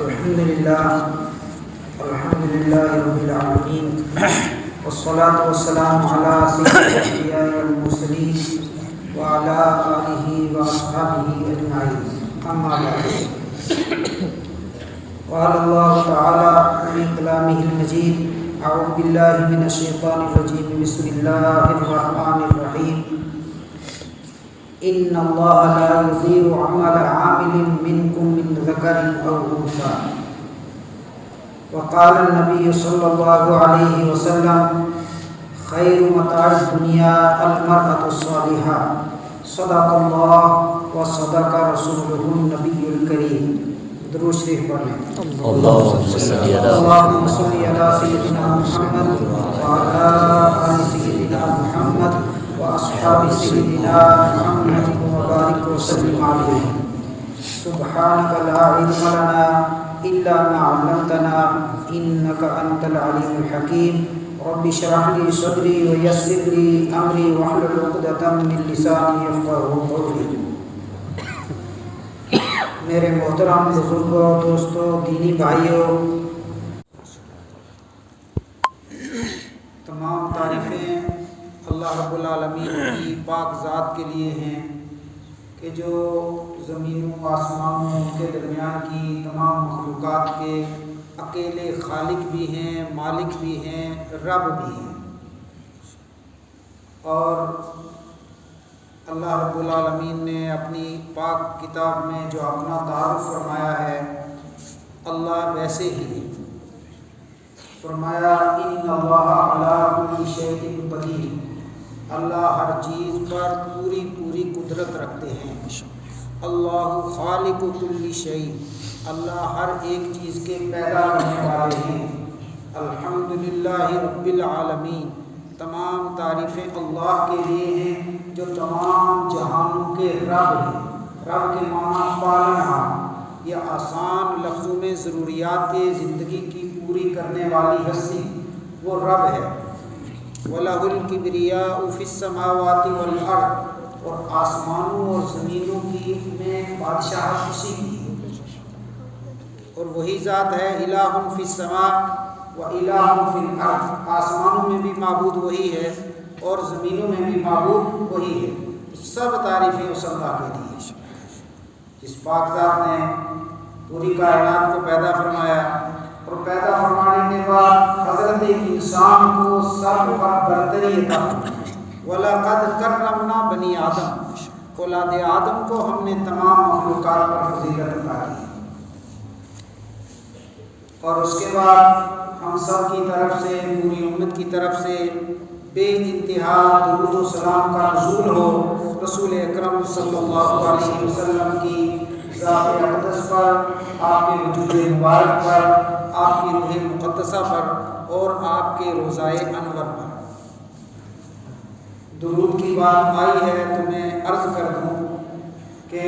الحمد لله رب العالمين والصلاة والسلام على سيد الأنبياء والمرسلين وعلى آله وأصحابه أجمعين أما بعد قال الله تعالى في كلامه المجيد أعوذ بالله من الشيطان الرجيم بسم الله الرحمن الرحيم إن الله لا يضيع عمل عامل منكم من ذكر أو أنثى وقال النبي صلى الله عليه وسلم خير متاع الدنيا المرأة الصالحة صدق الله وصدق رسوله النبي الكريم درود شریف پڑھ لیں اللهم صل على سيدنا محمد وعلى آل سيدنا محمد واصحاب سيدنا محمد وبارك وسلم عليه سبحانك لا علم لنا الا ما علمتنا انك انت العليم الحكيم رب اشرح لي صدري ويسر لي امري واحلل عقدة من لساني يفقهوا قولي. میرے محترم بزرگوں، دوستوں، دینی بھائیوں، تمام تعریفیں اللہ رب العالمین کی پاک ذات کے لیے ہیں کہ جو زمینوں آسمانوں کے درمیان کی تمام مخلوقات کے اکیلے خالق بھی ہیں، مالک بھی ہیں، رب بھی ہیں. اور اللہ رب العالمین نے اپنی پاک کتاب میں جو اپنا تعارف فرمایا ہے، اللہ ویسے ہی فرمایا ان اللہ علی کل شیء قدیر، اللہ ہر چیز پر پوری قدرت رکھتے ہیں. اللہ خالق کل شیء، اللہ ہر ایک چیز کے پیدا کرنے والے ہیں. الحمدللہ رب العالمین، تمام تعریفیں اللہ کے لیے ہیں جو تمام جہانوں کے رب ہیں. رب کے معنی پالنہار، یہ آسان لفظوں میں ضروریات زندگی کی پوری کرنے والی ہستی وہ رب ہے. وَلَهُ الْكِبْرِيَاءُ فِي السَّمَاوَاتِ وَالْأَرْضِ، اور آسمانوں اور زمینوں کی میں بادشاہت اسی کی. اور وہی ذات ہے الہ فی السماء و الہ فی الارض، آسمانوں میں بھی معبود وہی ہے اور زمینوں میں بھی معبود وہی ہے. سب تعریفیں اس اللہ کے لیے. جس پاک ذات نے پوری کائنات کو پیدا فرمایا اور پیدا فرمانے کے بعد حضرت انسان کو سب پر برتری عطا فرمائی. وَلَقَدْ كَرَّمْنَا بَنِي آدم، اولاد آدم کو ہم نے تمام مخلوقات پر فضیلت عطا کی. اور اس کے بعد ہم سب کی طرف سے، پوری امت کی طرف سے بے انتہا درود و سلام کا نزول ہو رسول اکرم صلی اللہ علیہ وسلم کی ذات اقدس پر، آپ کے وجود مبارک پر، آپ کی روح مقدسہ پر اور آپ کے روضۂ انور پر. درود کی بات آئی ہے تو میں عرض کر دوں کہ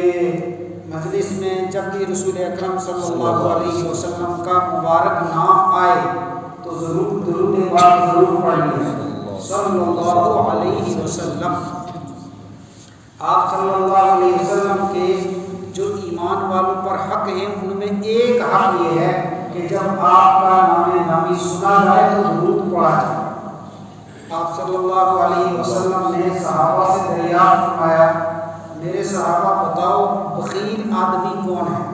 مجلس میں جب بھی رسول اکرم صلی اللہ علیہ وسلم کا مبارک نام آئے تو ضرور درود پاک ضرور پڑھیے صلی اللہ علیہ وسلم. آپ صلی اللہ علیہ وسلم کے جو ایمان والوں پر حق ہیں ان میں ایک حق یہ ہے کہ جب آپ کا نام نامی سنا جائے تو درود پڑھا جائے. آپ صلی اللہ علیہ وسلم نے صحابہ سے دریافت فرمایا، میرے صحابہ بتاؤ بخیل آدمی کون ہے؟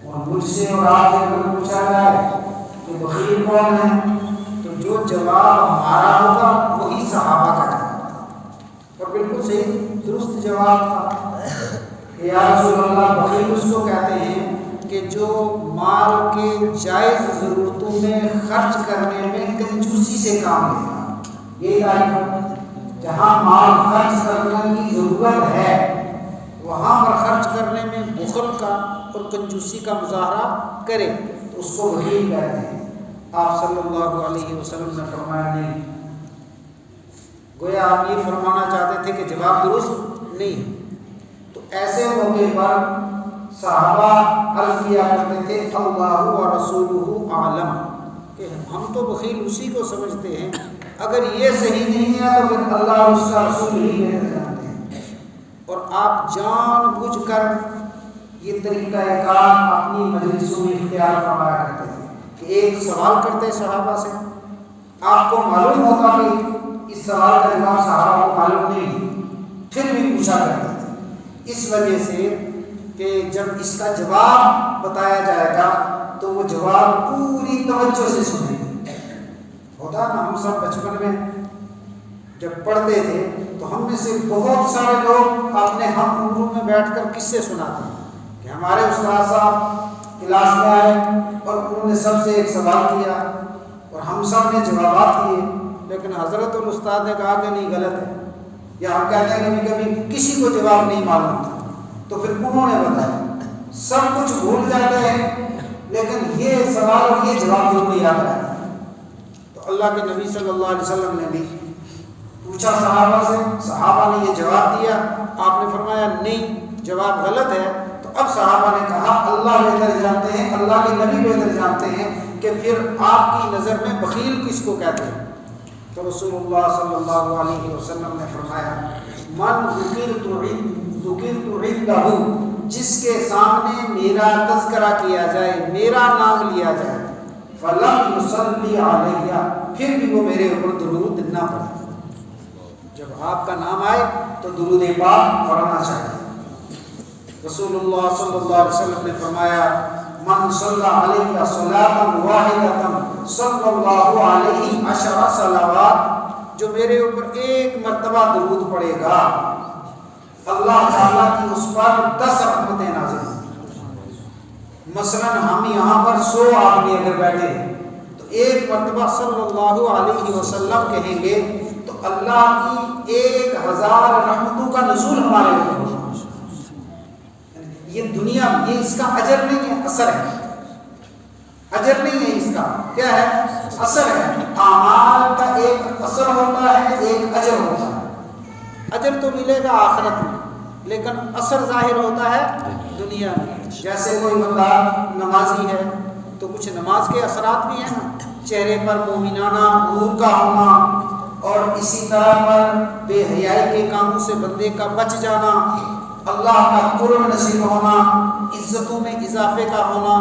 اور مجھ سے اور آپ سے اگر پوچھا جائے کہ بخیل کون ہے تو جو جواب ہمارا ہوگا وہی صحابہ کا جواب تھا، اور بالکل صحیح درست جواب تھا کہ یا رسول اللہ بخیل اس کو کہتے ہیں کہ جو مال کے جائز ضرورتوں میں خرچ کرنے میں کنجوسی سے کام لیتا. یہی تعریف ہے، جہاں مال خرچ کرنے کی ضرورت ہے وہاں پر خرچ کرنے میں بخل کا اور کنجوسی کا مظاہرہ کرے تو اس کو بخیل کہتے ہیں. آپ صلی اللہ علیہ وسلم نے فرمایا نہیں، گویا آپ یہ فرمانا چاہتے تھے کہ جواب درست نہیں. تو ایسے موقع پر صحابہ عرض کیا کرتے تھے اللہ و رسولہ اعلم، کہ ہم تو بخیل اسی کو سمجھتے ہیں، اگر یہ صحیح نہیں ہے تو پھر اللہ اور اس کا رسول ہی بہتر جانتے ہیں. اور آپ جان بوجھ کر یہ طریقہ کار اپنی مجلسوں میں اختیار فرمایا کرتے تھے کہ ایک سوال کرتے صحابہ سے، آپ کو معلوم ہوتا کہ اس سوال کا جواب صحابہ کو معلوم نہیں، پھر بھی پوچھا کرتے تھے، اس وجہ سے کہ جب اس کا جواب بتایا جائے گا تو وہ جواب پوری توجہ سے سنیں گے۔ ہوتا نا، ہم سب بچپن میں جب پڑھتے تھے تو ہم میں سے بہت سارے لوگ اپنے ہم عمروں میں بیٹھ کر قصے سناتے ہیں کہ ہمارے استاد صاحب کلاس میں آئے اور انہوں نے سب سے ایک سوال کیا اور ہم سب نے جوابات دیے، لیکن حضرت الاستاد نے کہا کہ نہیں، غلط ہے، یا ہم کہتے ہیں کبھی کبھی کسی کو جواب نہیں معلوم تھا تو پھر انہوں نے بتایا، سب کچھ بھول جاتے ہیں لیکن یہ سوال اور یہ جواب ان کو یاد رہتا ہے۔ تو اللہ کے نبی صلی اللہ علیہ وسلم نے بھی پوچھا صحابہ سے، صحابہ نے یہ جواب دیا، آپ نے فرمایا نہیں، جواب غلط ہے۔ تو اب صحابہ نے کہا اللہ بہتر جانتے ہیں، اللہ کے نبی بہتر جانتے ہیں کہ پھر آپ کی نظر میں بخیل کس کو کہتے ہیں؟ تو رسول اللہ صلی اللہ علیہ وسلم نے فرمایا من ذکرت عنده، جس کے سامنے میرا تذکرہ کیا جائے، میرا نام لیا جائے، فلم یصلی علیہ، پھر بھی وہ میرے اوپر درود نہ پڑھے۔ جب آپ کا نام آئے تو درود پاک پڑھنا چاہیے۔ رسول اللہ صلی اللہ علیہ وسلم نے فرمایا من صلی علیہ صلاۃ واحدۃ صلی اللہ علیہ عشر صلوات، جو میرے اوپر ایک مرتبہ درود پڑھے گا اللہ تعالیٰ کی اس پر 10 رحمتیں نازل ہیں۔ مثلا ہم یہاں پر 100 آدمی اگر بیٹھے ہیں تو ایک مرتبہ صلی اللہ علیہ وسلم کہیں گے تو اللہ کی 1000 رحمتوں کا نزول ہمارے اوپر ہوگا۔ یہ دنیا، یہ اس کا اجر نہیں ہے، اثر ہے، اجر نہیں ہے، اس کا کیا ہے؟ اثر ہے۔ اعمال کا ایک اثر ہوتا ہے، ایک اجر ہوتا ہے۔ اجر تو ملے گا آخرت میں، لیکن اثر ظاہر ہوتا ہے دنیا میں۔ جیسے کوئی بندہ نمازی ہے تو کچھ نماز کے اثرات بھی ہیں نا، چہرے پر مومنانہ نور کا ہونا، اور اسی طرح پر بے حیائی کے کاموں سے بندے کا بچ جانا، اللہ کا قرب نصیب ہونا، عزتوں میں اضافے کا ہونا،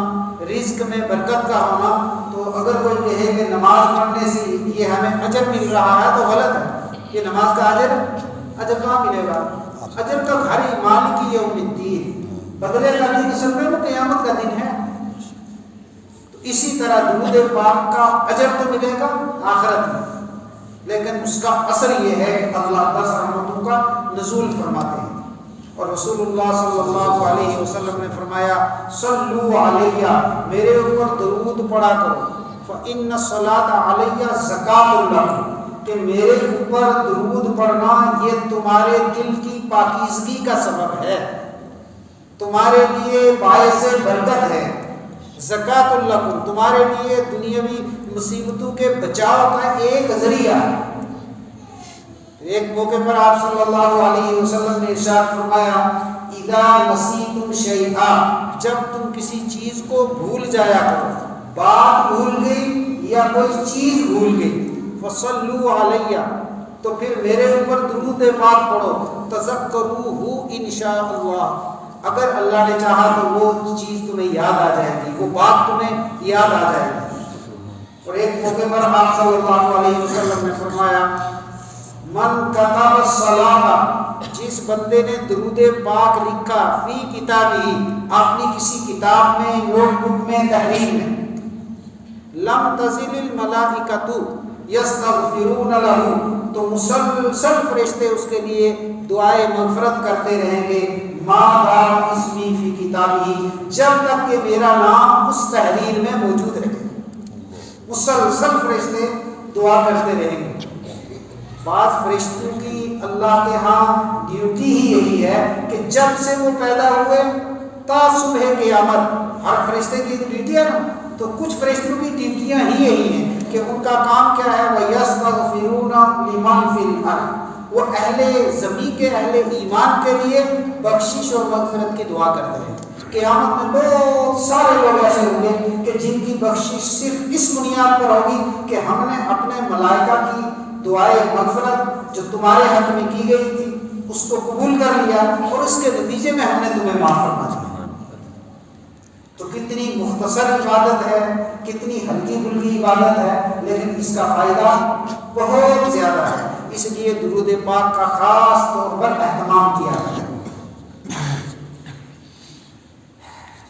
رزق میں برکت کا ہونا۔ تو اگر کوئی کہے کہ نماز پڑھنے سے یہ ہمیں اجر مل رہا ہے تو غلط ہے۔ یہ نماز کا اجر کہاں ملے گا؟ اجر کا گھر مالک یوم الدین، بدلے کا دن اصل میں وہ قیامت کا دن ہے۔ تو اسی طرح درود پاک کا اجر تو ملے گا آخرت میں، لیکن اس کا اثر یہ ہے کہ اللہ 10 رحمتوں کا نزول فرماتے ہیں۔ اور رسول اللہ صلی اللہ علیہ وسلم نے فرمایا صلو علیہ، میرے اوپر درود پڑھا کرو، فإن الصلاۃ علیہ زکاۃ لکم، کہ میرے اوپر درود پڑھنا یہ تمہارے دل کی پاکیزگی کا سبب ہے، تمہارے لیے باعث برکت ہے، زکاۃ لکم، تمہارے لیے دنیاوی مصیبتوں کے بچاؤ کا ایک ذریعہ ہے۔ ایک موقع پر آپ صلی اللہ علیہ وسلم نے ارشاد فرمایا اذا نسیتم شیئا، جب تم کسی چیز کو بھول جایا کرو، بات بھول گئی یا کوئی چیز بھول گئی، فصلوا علیہ، تو پھر میرے اوپر درود پاک پڑھو، تذکروہ انشاء اللہ، اگر اللہ نے چاہا تو وہ چیز تمہیں یاد آ جائے گی، وہ بات تمہیں یاد آ جائے گی۔ اور ایک موقع پر آپ صلی اللہ علیہ وسلم نے فرمایا من کتب الصلاۃ، جس بندے نے درود پاک لکھا، فی کتابی، اپنی کسی کتاب میں، نوٹ بک میں، تحریر میں، لم تزل الملائکۃ یستغفرون لہ، تو مسلسل فرشتے اس کے لیے دعائے مغفرت کرتے رہیں گے، ما دام اسمی فی کتابی، جب تک کہ میرا نام اس تحریر میں موجود رہے، مسلسل فرشتے دعا کرتے رہیں گے۔ بعض فرشتوں کی اللہ کے ہاں ڈیوٹی ہی یہی ہے کہ جب سے وہ پیدا ہوئے تا صبح قیامت، ہر فرشتے کی ڈیوٹی ہے نا، تو کچھ فرشتوں کی ڈیوٹیاں ہی یہی ہیں کہ ان کا کام کیا ہے، وَيَسْتَغْفِرُونَ لِمَنْ فِي الْأَرْضِ، وہ اہل زمین کے، اہل ایمان کے لیے بخشش اور مغفرت کی دعا کرتے ہیں۔ قیامت میں بہت سارے لوگ ایسے ہوں گے کہ جن کی بخشش صرف اس بنیاد پر ہوگی کہ ہم نے اپنے ملائکہ کی دعائے مغفرت جو تمہارے حق میں کی گئی تھی اس کو قبول کر لیا، اور اس کے نتیجے میں ہم نے تمہیں معاف فرما دیا۔ تو کتنی مختصر عبادت ہے، کتنی ہلکی پھلکی عبادت ہے، لیکن اس کا فائدہ بہت زیادہ ہے۔ اس لیے درود پاک کا خاص طور پر اہتمام کیا ہے۔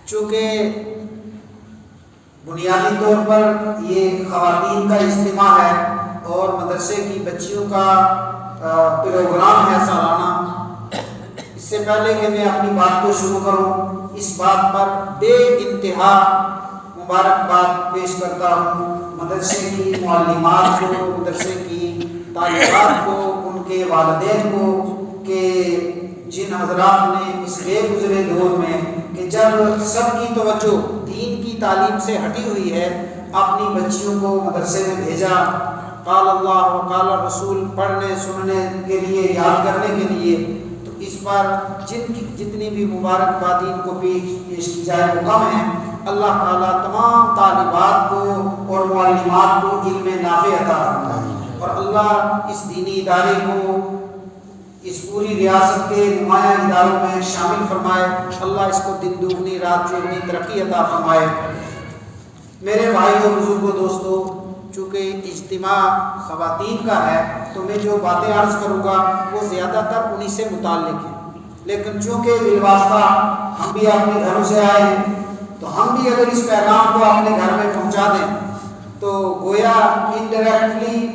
چونکہ بنیادی طور پر یہ خواتین کا اجتماع ہے اور مدرسے کی بچیوں کا پروگرام ہے سالانہ، اس سے پہلے کہ میں اپنی بات کو شروع کروں، اس بات پر بے انتہا مبارکباد پیش کرتا ہوں مدرسے کی معلمات کو، مدرسے کی طالبات کو، ان کے والدین کو، کہ جن حضرات نے اس بے گزرے دور میں کہ جب سب کی توجہ دین کی تعلیم سے ہٹی ہوئی ہے، اپنی بچیوں کو مدرسے میں بھیجا، قال اللہ و قال رسول پڑھنے سننے کے لیے، یاد کرنے کے لیے، تو اس پر جتنی بھی مبارکبادین کو پیش کی جائے وہ کم ہیں۔ اللہ تعالیٰ تمام طالبات کو اور معلمات کو علم نافع عطا فرمائے، اور اللہ اس دینی ادارے کو اس پوری ریاست کے نمایاں اداروں میں شامل فرمائے، اللہ اس کو دن دوگنی رات چوگنی ترقی عطا فرمائے۔ میرے بھائی اور بزرگوں دوستو، چونکہ اجتماع خواتین کا ہے تو میں جو باتیں عرض کروں گا وہ زیادہ تر انہی سے متعلق ہیں، لیکن چونکہ بالواسطہ ہم بھی اپنے گھروں سے آئے ہیں تو ہم بھی اگر اس پیغام کو اپنے گھر میں پہنچا دیں تو گویا انڈائریکٹلی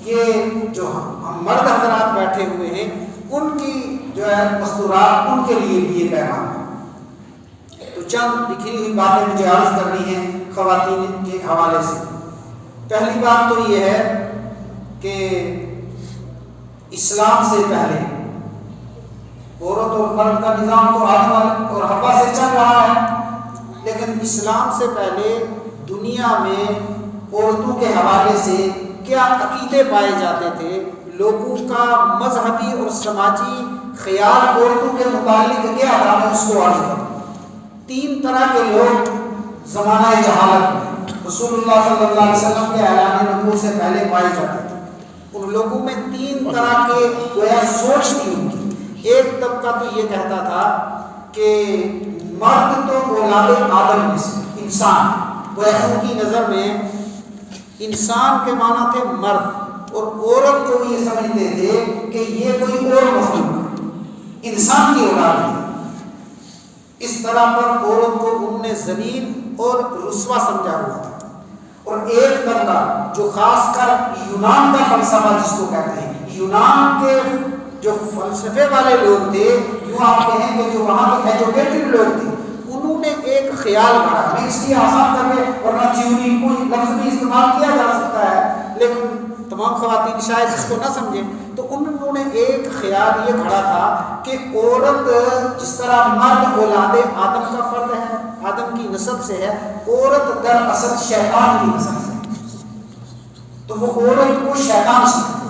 یہ جو ہم مرد حضرات بیٹھے ہوئے ہیں ان کی جو ہے مستورات ان کے لیے بھی یہ پیغام ہے۔ تو چند لکھی ہوئی باتیں مجھے عرض کرنی ہیں خواتین کے حوالے سے۔ پہلی بات تو یہ ہے کہ اسلام سے پہلے عورت اور مرد کا نظام تو آدم اور حوا سے چل رہا ہے، لیکن اسلام سے پہلے دنیا میں عورتوں کے حوالے سے کیا عقیدے پائے جاتے تھے، لوگوں کا مذہبی اور سماجی خیال عورتوں کے متعلق کیا تھا، میں اس کو عرض کروں۔ تین طرح کے لوگ زمانہ جہالت میں رسول اللہ صلی اللہ علیہ وسلم کے اعلان نبوت سے پہلے پائے جاتے تھے۔ ان لوگوں میں تین طرح کے گویا سوچ تھی ان کی۔ ایک طبقہ تو یہ کہتا تھا کہ مرد تو اولاد آدم میں سے انسان، گویا ان کی نظر میں انسان کے معنی تھے مرد، اور عورت کو یہ سمجھتے تھے کہ یہ کوئی اور مخلوق انسان کی اولاد ہے۔ اس طرح پر عورت کو انہوں نے ذلیل اور رسوا سمجھا ہوا تھا۔ اور ایک طبقہ جو خاص کر یونان کا فلسفہ جس کو کہتے ہیں، یونان کے جو فلسفے والے لوگ تھے، یوں آپ کہیں کہ جو وہاں کے ایجوکیٹڈ لوگ تھے، انہوں نے ایک خیال گھڑا، میں اس لیے آسان کر کے ورنہ تھیوری کوئی لفظ بھی استعمال کیا جا سکتا ہے لیکن تمام خواتین شاید اس کو نہ سمجھیں، تو انہوں نے ایک خیال یہ گھڑا تھا کہ عورت جس طرح مرد اولاد آدم کا فرد ہے، آدم کی نسل سے ہے، عورت در اصل شیطان کی نسل سے ہے، تو وہ عورت کو شیطان سمجھتے ہیں۔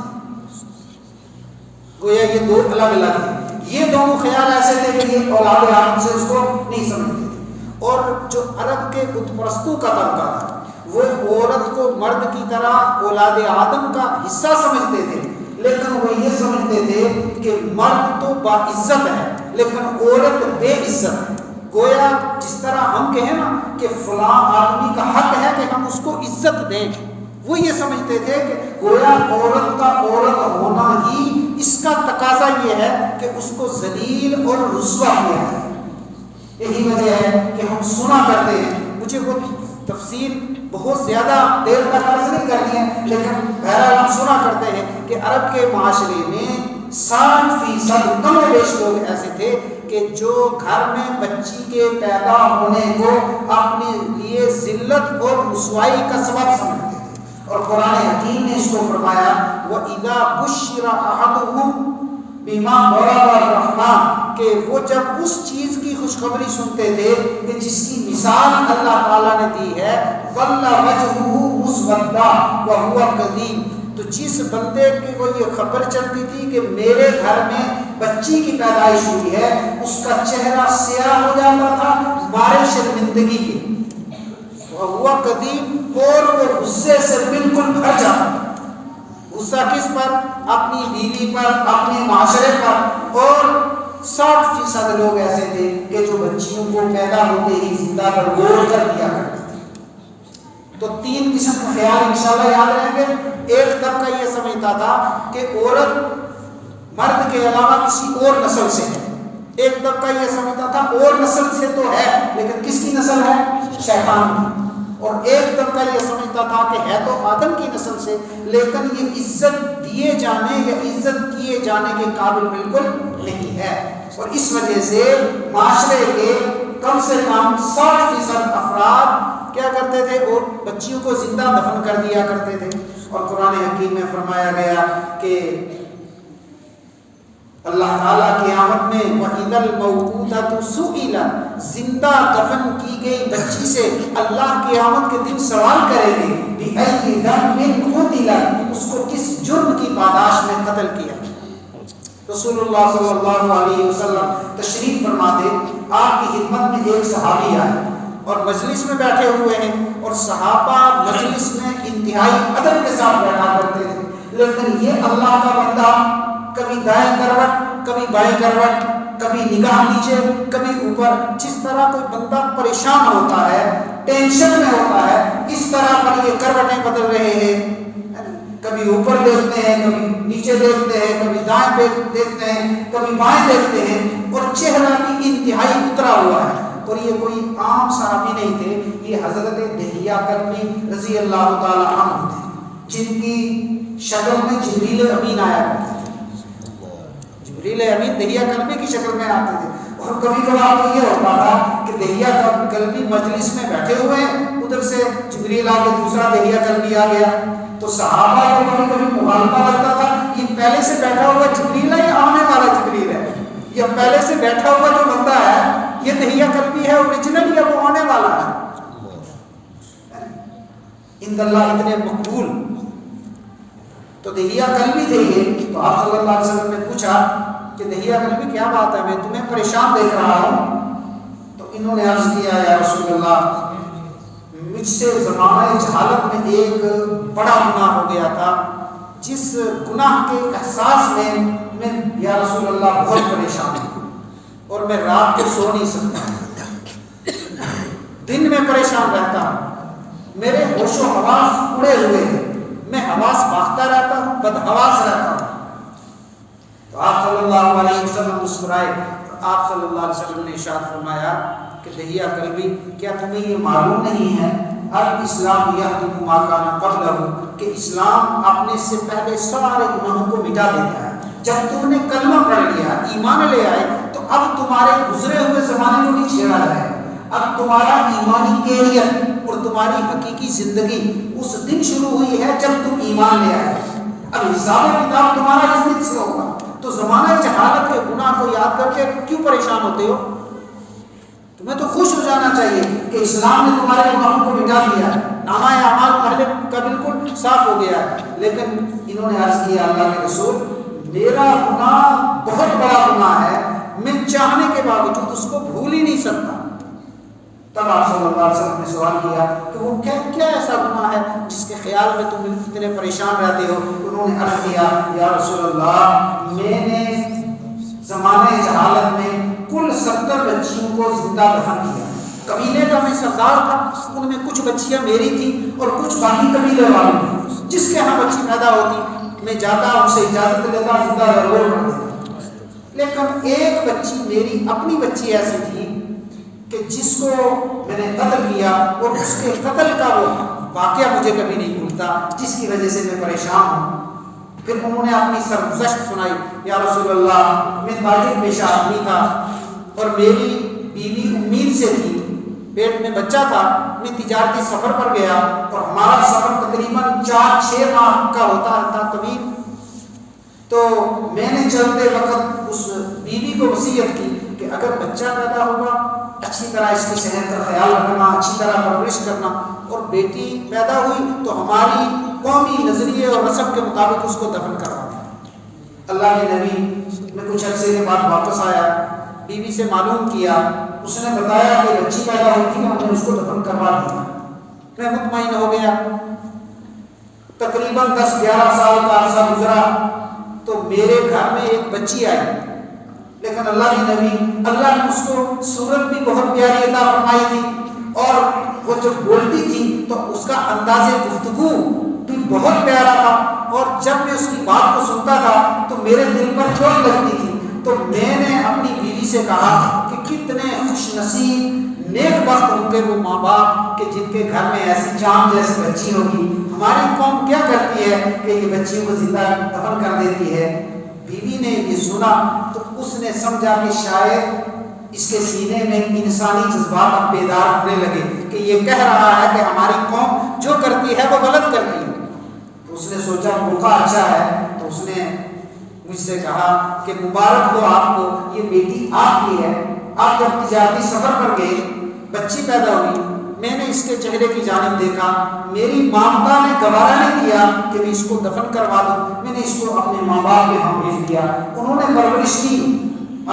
گویا یہ دو الگ الگ ہیں۔ یہ دونوں خیال ایسے تھے کہ یہ اولاد آدم سے اس کو نہیں سمجھتے تھے۔ اور جو عرب کے بت پرستوں کا طبقہ تھا وہ عورت کو مرد کی طرح اولاد آدم کا حصہ سمجھتے تھے، لیکن وہ یہ سمجھتے تھے کہ مرد تو باعزت ہے لیکن عورت بے عزت ہے۔ گویا جس طرح ہم کہیں نا کہ فلاں آدمی کا حق ہے کہ ہم اس کو عزت دیں، وہ یہ سمجھتے تھے کہ گویا عورت کا عورت ہونا ہی اس کا تقاضا یہ ہے کہ اس کو ذلیل اور رسوا کیا ہے۔ یہی وجہ ہے کہ ہم سنا کرتے ہیں، مجھے وہ تفصیل بہت زیادہ دیر تک عرض نہیں کرنی ہے، لیکن بہرحال ہم سنا کرتے ہیں کہ عرب کے معاشرے میں 60% کم و بیش لوگ ایسے تھے کہ جو گھر میں بچی کے پیدا ہونے کو اپنے لیے ذلت اور رسوائی کا سبب سمجھتے تھے۔ اور قرآن حکیم نے اس کو فرمایا وَإِذَا بُشِّرَ أَحَدُهُمْ بِمَا ضَرَبَ الرَّحْمَنُ، کہ وہ جب اس چیز کی خوشخبری سنتے تھے کہ جس کی مثال اللہ تعالیٰ نے دی ہے وَلَّ وَجْهُهُ مُسْوَدًّا وَهُوَ كَظِيمٌ، تو جس بندے کی وہ یہ خبر چلتی تھی کہ میرے گھر میں بچی کی پیدائش ہوئی ہے، اس کا چہرہ سیاہ ہو جاتا تھا مارے شرمندگی کے، وَهُوَ كَظِيمٌ، اور وہ غصے سے بالکل بھر جاتا تھا۔ غصہ کس پر؟ اپنی بیوی پر، اپنے معاشرے پر، اور 60% لوگ ایسے تھے کہ جو بچیوں کو پیدا ہوتے ہی زندہ برگور کر دیا کرتے تھے۔ تو 3 قسم کا خیال انشاءاللہ یاد رہیں گے۔ ایک طبقہ یہ سمجھتا تھا کہ عورت مرد کے علاوہ کسی اور نسل سے ہے، ایک طبقہ یہ سمجھتا تھا اور نسل سے تو ہے لیکن کس کی نسل ہے؟ شیطان کی، اور ایک طبقہ یہ سمجھتا تھا کہ ہے تو آدم کی نسل سے لیکن یہ عزت دیے جانے یا عزت کیے جانے کے قابل بالکل نہیں ہے، اور اس وجہ سے معاشرے کے کم سے کم 60% افراد کیا کرتے تھے؟ اور بچیوں کو زندہ دفن کر دیا کرتے تھے۔ اور قرآن حکیم میں فرمایا گیا کہ اللہ تعالیٰ قیامت میں وَإِذَا الْمَوْءُودَةُ سُئِلَتْ، زندہ دفن کی گئی بچی سے اللہ قیامت کے دن سوال کرے گی بِأَيِّ ذَنبٍ قُتِلَتْ، اس کو کس جرم کی پاداش میں قتل کیا۔ رسول اللہ صلی اللہ علیہ وسلم تشریف فرماتے، آپ کی خدمت میں ایک صحابی آئے اور مجلس میں بیٹھے ہوئے ہیں، اور صحابہ مجلس میں انتہائی ادب کے ساتھ بیٹھا کرتے تھے، لیکن یہ اللہ کا بندہ کبھی دائیں کروٹ، کبھی بائیں کروٹ، کبھی نگاہ نیچے، کبھی اوپر، جس طرح کوئی بندہ پریشان ہوتا ہے، ٹینشن میں ہوتا ہے، اس طرح پر یہ کروٹیں بدل رہے ہیں، کبھی اوپر دیکھتے ہیں، کبھی نیچے دیکھتے ہیں، کبھی دائیں دیکھتے ہیں، کبھی بائیں دیکھتے ہیں، اور چہرہ بھی انتہائی اترا ہوا ہے۔ اور یہ کوئی عام صحابی نہیں تھے، یہ حضرت دحیہ کلبی رضی اللہ تعالی عنہ تھے، جن کی شکل میں جبریل امین آیا کرتے تھے۔ جبریل امین دحیہ کلبی کی شکل میں آتے تھے، اور کبھی کبھار تو یہ ہوتا تھا کہ دحیہ کلبی مجلس میں بیٹھے ہوئے ہیں، ادھر سے جبریل آ کے دوسرا دحیہ کلبی آ گیا، تو صحابہ کو کبھی کبھی مغالطہ لگتا تھا، یہ پہلے سے بیٹھا ہوا جبریل ہے یا آنے والا جبریل ہے؟ یہ پہلے سے بیٹھا ہوا جو بندہ ہے یہ دحیہ کلبی ہے اوریجنل، یا وہ آنے والا ہے؟ ان اللہ اتنے مقبول تو دحیہ کلبی تھے یہ۔ تو آپ صلی اللہ علیہ وسلم نے پوچھا کہ دحیہ کلبی کیا بات ہے، میں تمہیں پریشان دیکھ رہا ہوں۔ تو انہوں نے عرض کیا یا رسول اللہ، مجھ سے زمانہ جہالت میں ایک بڑا گناہ ہو گیا تھا، جس گناہ کے احساس میں یا رسول اللہ بہت پریشان ہوں، اور میں رات کو سو نہیں سکتا، دن میں پریشان رہتا ہوں، میرے ہوش و حواس اڑے ہوئے ہیں، میں حواس باختہ رہتا ہوں، بدحواس رہتا ہوں۔ تو آپ صلی اللہ علیہ وسلم مسکرائے، تو آپ صلی اللہ علیہ وسلم نے ارشاد فرمایا کہ دحیہ کلبی، کیا تمہیں یہ معلوم نہیں ہے الاسلام یہدم ما کان قبلہ، کہ اسلام اپنے سے پہلے سارے گناہوں کو مٹا دیتا ہے۔ جب تم نے کلمہ پڑھ لیا، ایمان لے آئے، تو اب تمہارے گزرے ہوئے زمانے کو نہیں چھیڑا جائے، اب تمہارا ایمانی کیریئر اور تمہاری حقیقی زندگی اس دن شروع ہوئی ہے جب تم ایمان لے آئے۔ اب حساب کتاب تمہارا اس دن سے ہوگا، تو زمانہ جہالت کے گناہ کو یاد کر کے کیوں پریشان ہوتے ہو؟ تمہیں تو خوش ہو جانا چاہیے کہ اسلام نے تمہارے گناہوں کو مٹا دیا ہے، نامہ اعمال پہلے کا بالکل صاف ہو گیا ہے۔ لیکن انہوں نے عرض کیا اللہ کے رسول، میرا گناہ بہت بڑا گناہ ہے، میں چاہنے کے باوجود اس کو بھول ہی نہیں سکتا۔ تب آپ صلی اللہ علیہ وسلم نے سوال کیا کہ وہ کیا ایسا گناہ ہے جس کے خیال میں تم اتنے پریشان رہتے ہو؟ انہوں نے عرض کیا یا رسول اللہ، میں نے زمانے جہالت میں کل 70 بچیوں کو زندہ دفن کیا۔ قبیلے کا میں سردار تھا، ان میں کچھ بچیاں میری تھیں اور کچھ باقی قبیلے والوں کی، جس کے ہاں بچی پیدا ہوتی میں جاتا، ان سے اجازت لیتا، زندہ ضرور کر دیتا۔ لیکن ایک بچی میری اپنی بچی ایسی تھی کہ جس کو میں نے قتل کیا، اور اس کے قتل کا وہ واقعہ مجھے کبھی نہیں بھولتا، جس کی وجہ سے میں پریشان ہوں۔ پھر انہوں نے اپنی سرگزشت سنائی، یا رسول اللہ، میں تاجر پیشہ آدمی تھا اور میری بیوی امید سے تھی، پیٹ میں بچہ تھا، میں تجارتی سفر پر گیا اور ہمارا سفر تقریباً 4-6 ماہ کا ہوتا تھا طویل۔ تو میں نے چلتے وقت اس بیوی کو وصیت کی کہ اگر بچہ پیدا ہوگا اچھی طرح اس کی صحت کا خیال رکھنا، اچھی طرح پرورش کرنا، اور بیٹی پیدا ہوئی تو ہماری قومی نظریے اور رسم کے مطابق اس کو دفن کروا دیا۔ اللہ کے نبی میں کچھ عرصے کے بعد واپس آیا، بیوی سے معلوم کیا، اس نے بتایا کہ بچی پیدا ہوئی تھی، ہم نے اس کو دفن کروا دیا۔ میں مطمئن ہو گیا۔ تقریباً 10-11 سال کا عرصہ گزرا تو میرے گھر میں ایک بچی آئی، لیکن اللہ کی نبی، اللہ نے اس کو صورت بھی بہت پیاری عطا فرمائی تھی، اور وہ جب بولتی تھی تو اس کا انداز گفتگو بھی بہت پیارا تھا، اور جب میں اس کی بات کو سنتا تھا تو میرے دل پر چوٹ لگتی تھی۔ تو میں نے اپنی بیوی سے کہا کہ کتنے خوش نصیب نیک بخت ہوں گے وہ ماں باپ کہ جن کے گھر میں ایسی چاند جیسی بچی ہوگی۔ ہماری قوم کیا کرتی ہے کہ یہ بچیوں کو زندہ دفن کر دیتی ہے۔ بیوی نے یہ سنا تو اس نے سمجھا کہ شاید اس کے سینے میں انسانی جذبات اب بیدار ہونے لگے کہ یہ کہہ رہا ہے کہ ہماری قوم جو کرتی ہے وہ غلط کرتی ہے۔ تو اس نے سوچا موقع اچھا ہے، تو اس نے مجھ سے کہا کہ مبارک ہو آپ کو، یہ بیٹی آپ کی ہے۔ آپ جب تجارتی سفر پر گئے، بچی پیدا ہوئی، میں نے اس کے چہرے کی جانب دیکھا، میری مامتا نے گوارا نہیں کیا کہ میں اس کو دفن کروا دوں، میں نے اس کو اپنے ماں باپ کے ہاں بھیج دیا، انہوں نے پرورش کی۔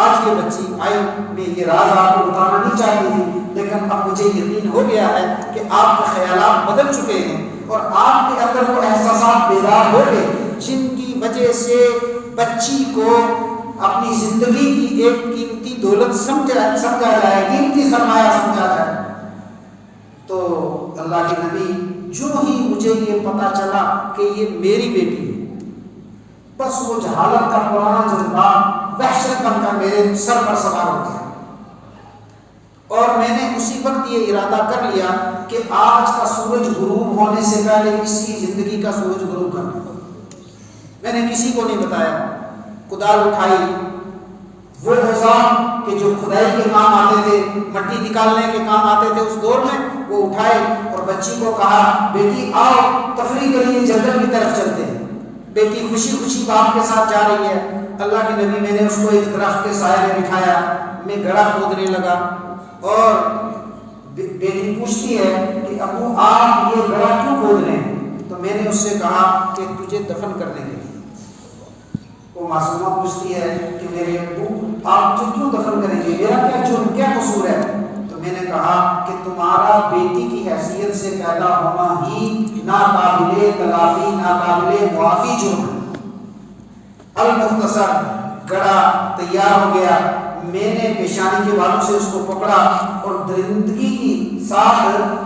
آج یہ بچی آئی، میں یہ راز آپ کو بتانا نہیں چاہتی تھی، لیکن اب مجھے یقین ہو گیا ہے کہ آپ کے خیالات بدل چکے ہیں اور آپ کے اندر وہ احساسات بیدار ہو گئے جن کی وجہ سے بچی کو اپنی زندگی کی ایک قیمتی دولت سمجھا جائے، قیمتی سرمایہ سمجھا جائے۔ تو اللہ کے نبی، جو ہی مجھے یہ پتا چلا کہ یہ میری بیٹی ہے، بس وہ جہالت کا پرانا جذبہ وحشت بن کر میرے سر پر سوار ہو گیا، اور میں نے اسی وقت یہ ارادہ کر لیا کہ آج کا سورج غروب ہونے سے پہلے اس کی زندگی کا سورج غروب کرنا۔ میں نے کسی کو نہیں بتایا۔ کدال اٹھائی، وہ اوزار کہ جو کھدائی کے کام آتے تھے، مٹی نکالنے کے کام آتے تھے اس دور میں، وہ اٹھائے اور بچی کو کہا بیٹی آؤ تفریح کے لیے جنگل کی طرف چلتے ہیں۔ بیٹی خوشی خوشی باپ کے ساتھ جا رہی ہے۔ اللہ کے نبی، میں نے اس کو ایک درخت کے سائے میں بٹھایا، میں گڑھا کھودنے لگا، اور بیٹی پوچھتی ہے کہ ابو آپ یہ گڑھا کیوں کھود رہے ہیں؟ تو میں نے اس سے کہا کہ تجھے دفن کرنے کے لیے۔ وہ معصومہ پوچھتی ہے کہ میرے ابو آپ مجھے کیوں دفن کریں گے، میرا کیا جرم، کیا قصور ہے؟ تو میں نے کہا کہ تمہارا بیٹی کی حیثیت سے پیدا ہونا ہی ناقابل تلافی، ناقابل معافی جرم ہے۔ المختصر، گڑھا تیار ہو گیا، میں نے پیشانی کے بالوں سے اس کو پکڑا اور درندگی کی ساتھ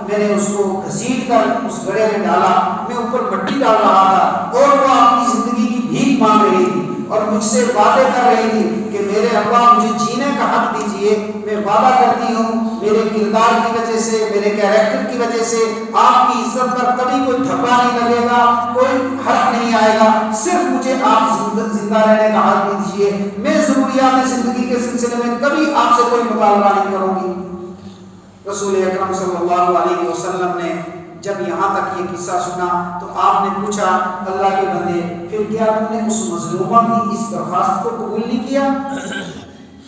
میں نے اس کو گھسیٹ کر اس گڑھے میں ڈالا۔ میں اوپر مٹی ڈال رہا تھا اور وہ اپنی زندگی کی بھیک مانگ رہی تھی اور مجھ سے وعدے کر رہی تھی کہ میرے ابا مجھے جینے کا حق دیجئے، میں وعدہ کرتی ہوں میرے کردار کی وجہ سے، میرے کیریکٹر کی وجہ سے آپ کی عزت پر کبھی کوئی دھبا نہیں لگے گا، کوئی حرف نہیں آئے گا، صرف مجھے آپ زندہ رہنے کا حق دیجئے، میں ضروریات زندگی کے سلسلے میں کبھی آپ سے کوئی مطالبہ نہیں کروں گی۔ رسول اکرم صلی اللہ علیہ وسلم نے جب یہاں تک یہ قصہ سنا تو آپ نے پوچھا اللہ کے بندے پھر کیا تم نے اس مظلومہ کی اس درخواست کو قبول نہیں کیا؟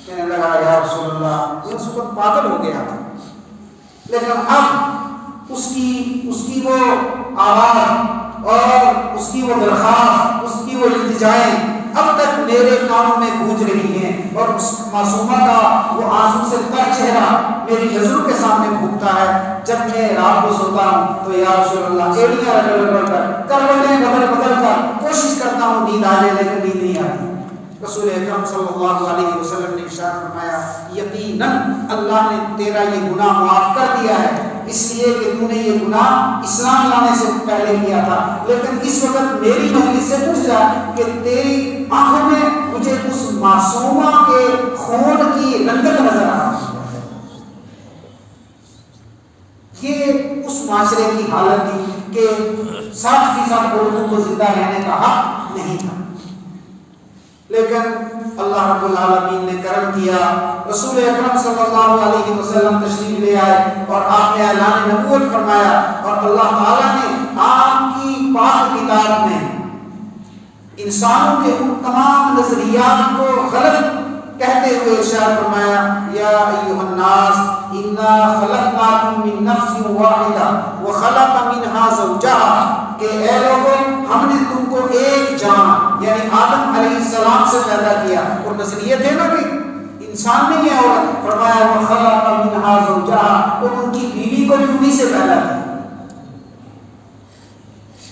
کہنے لگا یا رسول اللہ میں اس وقت پاگل ہو گیا تھا، لیکن اب اس کی وہ آواز اور اس کی وہ درخواست، اس کی وہ التجائیں اب تک میرے کانوں میں گونج رہی ہیں، اور اس معصومہ کا وہ آنسو سے تر چہرہ میری نظروں کے سامنے پھوٹتا ہے۔ جب میں رات کو سوتا ہوں تو یا رسول اللہ ایڑیاں رگڑ کر کروٹیں بدل کر کوشش کرتا ہوں نیند آ جائے، لیکن نیند نہیں آتی۔ رسول اکرم صلی اللہ علیہ وسلم نے ارشاد فرمایا یقیناً اللہ نے تیرا یہ گناہ معاف کر دیا ہے، اس لیے کہ تو نے یہ گناہ اسلام لانے سے پہلے کیا تھا، لیکن اس وقت میری مجلس سے پوچھ جا کہ تیری آنکھوں میں مجھے اس معصومہ کے خون کی رنگت نظر آ رہی ہے۔ یہ اس معاشرے کی حالت تھی کہ 60% لوگوں کو زندہ رہنے کا حق نہیں تھا، لیکن اللہ رب العالمین نے کرم کیا، رسول اکرم صلی اللہ علیہ وسلم تشریف لے آئے اور آپ نے اعلان نبوت فرمایا، اور اللہ تعالیٰ نے آپ کی پاک کتاب میں انسانوں کے ان تمام نظریات کو غلط کہتے ہوئے ارشاد فرمایا یا ایھا الناس انا خلقناکم من نفس واحدہ وخلق منها زوجها کہ اے لوگوں ہم نے تم کو ایک جان یعنی آدم علیہ السلام سے پیدا کیا، اور نظریے تھے نا کہ انسان نہیں ہے عورت، فرمایا وخلق منها زوجها، اور ان کی بیوی کو بھی انہی سے پیدا کیا۔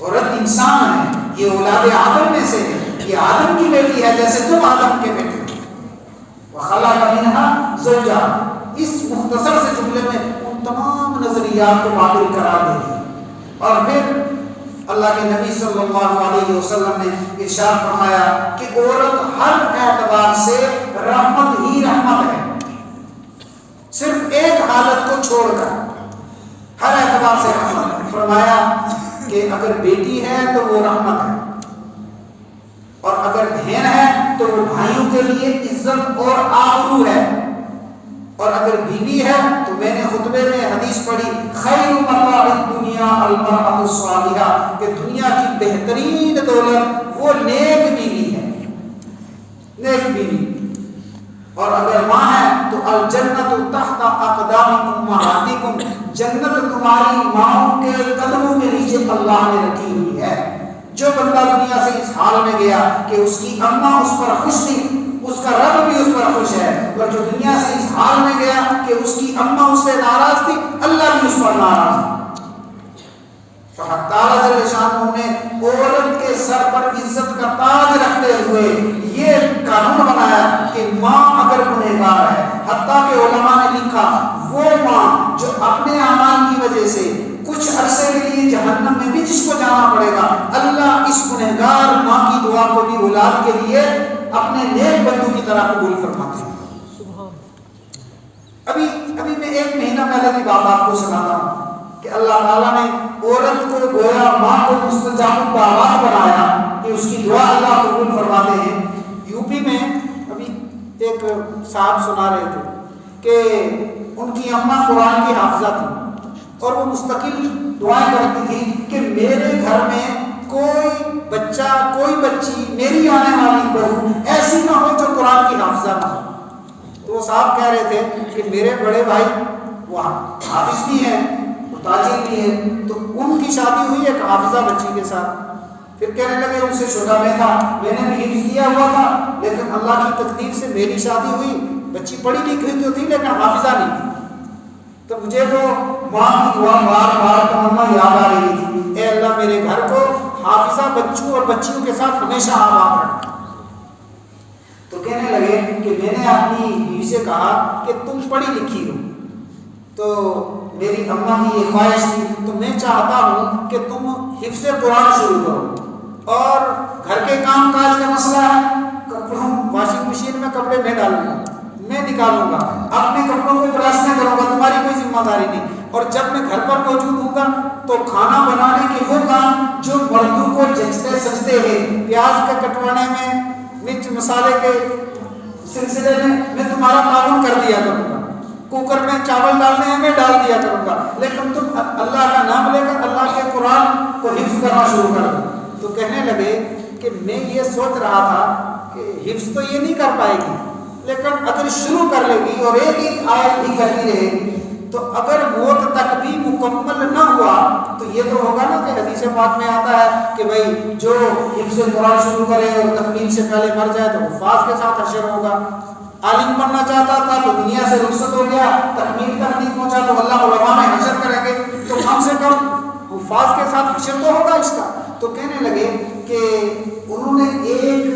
عورت انسان ہے، یہ اولاد آدم میں سے ہے، یہ آدم کی بیٹی ہے جیسے تم آدم کے بیٹے، وَخَلَقَ مِنْهَا زَوْجَهَا، اس مختصر سے جملے میں ان تمام نظریات کو باطل قرار دے دیا۔ اور پھر اللہ کے نبی صلی اللہ علیہ وسلم نے ارشاد فرمایا کہ عورت ہر اعتبار سے رحمت ہی رحمت ہے، صرف ایک حالت کو چھوڑ کر ہر اعتبار سے رحمت ہے۔ فرمایا کہ اگر بیٹی ہے تو وہ رحمت ہے، اور اگر بہن ہے تو وہ بھائیوں کے لیے عزت اور آبرو ہے، اور اگر بیوی ہے تو میں نے خطبے میں حدیث پڑھی خیر متاع الدنیا المرأة الصالحہ، کہ دنیا کی بہترین دولت وہ نیک بیوی ہے، نیک بیوی۔ اور اگر ماں ہے تو الجنت تحت اقدام امہاتکم، جنت تمہاری ماؤں کے قدموں کے نیچے اللہ نے رکھی ہوئی ہے۔ جو بندہ دنیا سے اس حال میں گیا کہ اس کی اماں اس پر خوش تھی، اس کا رب بھی اس پر خوش ہے، اور جو دنیا سے اس حال میں گیا کہ اس کی اماں اس سے ناراض تھی، اللہ بھی اس پر ناراض ہے۔ تو حق تعالیٰ جل شانہ نے عورت کے سر پر عزت کا تاج رکھتے ہوئے یہ قانون بنایا کہ ماں اگر گنہگار ہے، حتیٰ کہ علماء نے لکھا وہ ماں جو اپنے اعمال کی وجہ سے کچھ عرصے کے لیے جہنم میں بھی جس کو جانا پڑے گا، اللہ اس گنہگار ماں کی دعا کو بھی اولاد کے لیے اپنے نیک بندوں کی طرح قبول فرماتے ہیں۔ ابھی میں 1 مہینہ پہلے کی بات آپ کو سناتا ہوں کہ اللہ تعالیٰ نے عورت کو گویا ماں کو مستجاب الدعوات بنایا کہ اس کی دعا اللہ قبول فرماتے ہیں۔ یوپی میں ابھی ایک صاحب سنا رہے تھے کہ ان کی اماں قرآن کی حافظہ تھی، اور وہ مستقل دعائیں کرتی تھی کہ میرے گھر میں کوئی بچہ کوئی بچی میری آنے والی بہو ایسی نہ ہو جو قرآن کی حافظہ نہ ہو۔ تو وہ صاحب کہہ رہے تھے کہ میرے بڑے بھائی وہ حافظ بھی ہیں، وہ تاجر بھی ہیں، تو ان کی شادی ہوئی ایک حافظہ بچی کے ساتھ۔ پھر کہنے لگے ان سے چھوٹا میں تھا، میں نے بھی حفظ کیا ہوا تھا، لیکن اللہ کی تقدیر سے میری شادی ہوئی، بچی پڑھی لکھی تو تھی لیکن حافظہ نہیں تھی۔ تو مجھے وہ ماں کی دعا بار بار تمنا یاد آ رہی تھی، اے اللہ میرے گھر کو حافظہ بچوں اور بچیوں کے ساتھ ہمیشہ آباد رکھ۔ تو کہنے لگے کہ میں نے اپنی بیوی سے کہا کہ تم پڑھی لکھی ہو، تو میری اماں کی یہ خواہش تھی، تو میں چاہتا ہوں کہ تم حفظ قرآن شروع کرو، اور گھر کے کام کاج کا مسئلہ ہے، کپڑوں واشنگ مشین میں کپڑے میں ڈالوں گا، میں نکالوں گا، اپنے کپڑوں کو پریس میں کروں گا، تمہاری کوئی ذمہ داری نہیں، اور جب میں گھر پر موجود ہوں گا تو کھانا بنانے کے وہ کام جو مردوں کو جچتے سجتے ہیں، پیاز کے کٹوانے میں، مرچ مسالے کے سلسلے میں تمہارا تعاون کر دیا کروں گا، کوکر میں چاول ڈالنے ہیں میں ڈال دیا کروں گا، لیکن تم اللہ کا نام لے کر اللہ کے قرآن کو حفظ کرنا شروع کر دو۔ تو کہنے لگے کہ میں یہ سوچ رہا تھا کہ حفظ تو یہ نہیں کر پائے گی، لیکن اگر شروع کر لے گی اور ایک ایک آیت بھی کرتی رہے گی تو اگر موت تک بھی مکمل نہ ہوا تو یہ تو ہوگا نا کہ حدیث پاک میں آتا ہے کہ بھائی جو حفظ قرآن شروع کرے اور تکمیل سے پہلے مر جائے تو حفاظ کے ساتھ حشر ہوگا۔ عالم بننا چاہتا تھا تو دنیا سے رخصت ہو گیا، تکمیل تک نہیں پہنچا تو اللہ علماء میں حشر کریں گے، تو کم سے کم حفاظ کے ساتھ حشر تو ہوگا اس کا۔ تو کہنے لگے کہ انہوں نے 1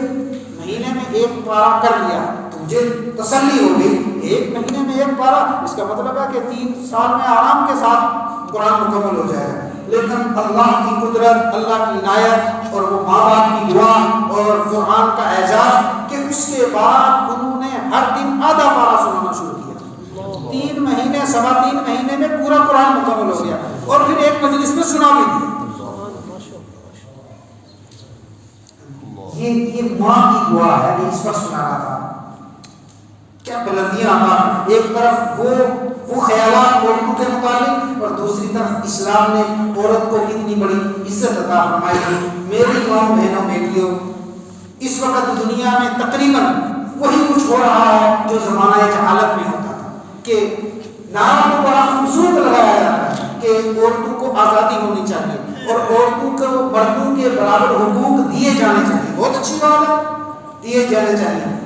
مہینے میں 1 پارہ کر لیا، مجھے تسلی ہو گئی، 1 مہینے میں 1 پارہ، اس کا مطلب ہے کہ 3 سال میں آرام کے ساتھ قرآن مکمل ہو جائے گا۔ لیکن اللہ کی قدرت، اللہ کی عنایت اور وہ ماں باپ کی دعا اور قرآن کا اعجاز کہ اس کے بعد انہوں نے ہر دن آدھا پارہ سنانا شروع کیا۔ 3 مہینے 3.25 مہینے میں پورا قرآن مکمل ہو گیا، اور پھر ایک مجلس میں سنا بھی دیا۔ یہ ماں کی دعا ہے، یہ اس پر سنانا تھا۔ کیا بلندیاں آتا، ایک طرف وہ خیالات عورتوں کے متعلق، اور دوسری طرف اسلام نے عورت کو کتنی بڑی عزت عطا فرمائی ہے۔ میری قوم بہنوں بیٹیوں، اس وقت دنیا میں تقریباً وہی کچھ ہو رہا ہے جو زمانہ جہالت میں ہوتا تھا، کہ نام کو بڑا خوبصورت لگایا جاتا ہے کہ عورتوں کو آزادی ہونی چاہیے اور عورتوں کو مردوں کے برابر حقوق دیے جانے چاہیے۔ بہت اچھی بات ہے، دیے جانے چاہیے،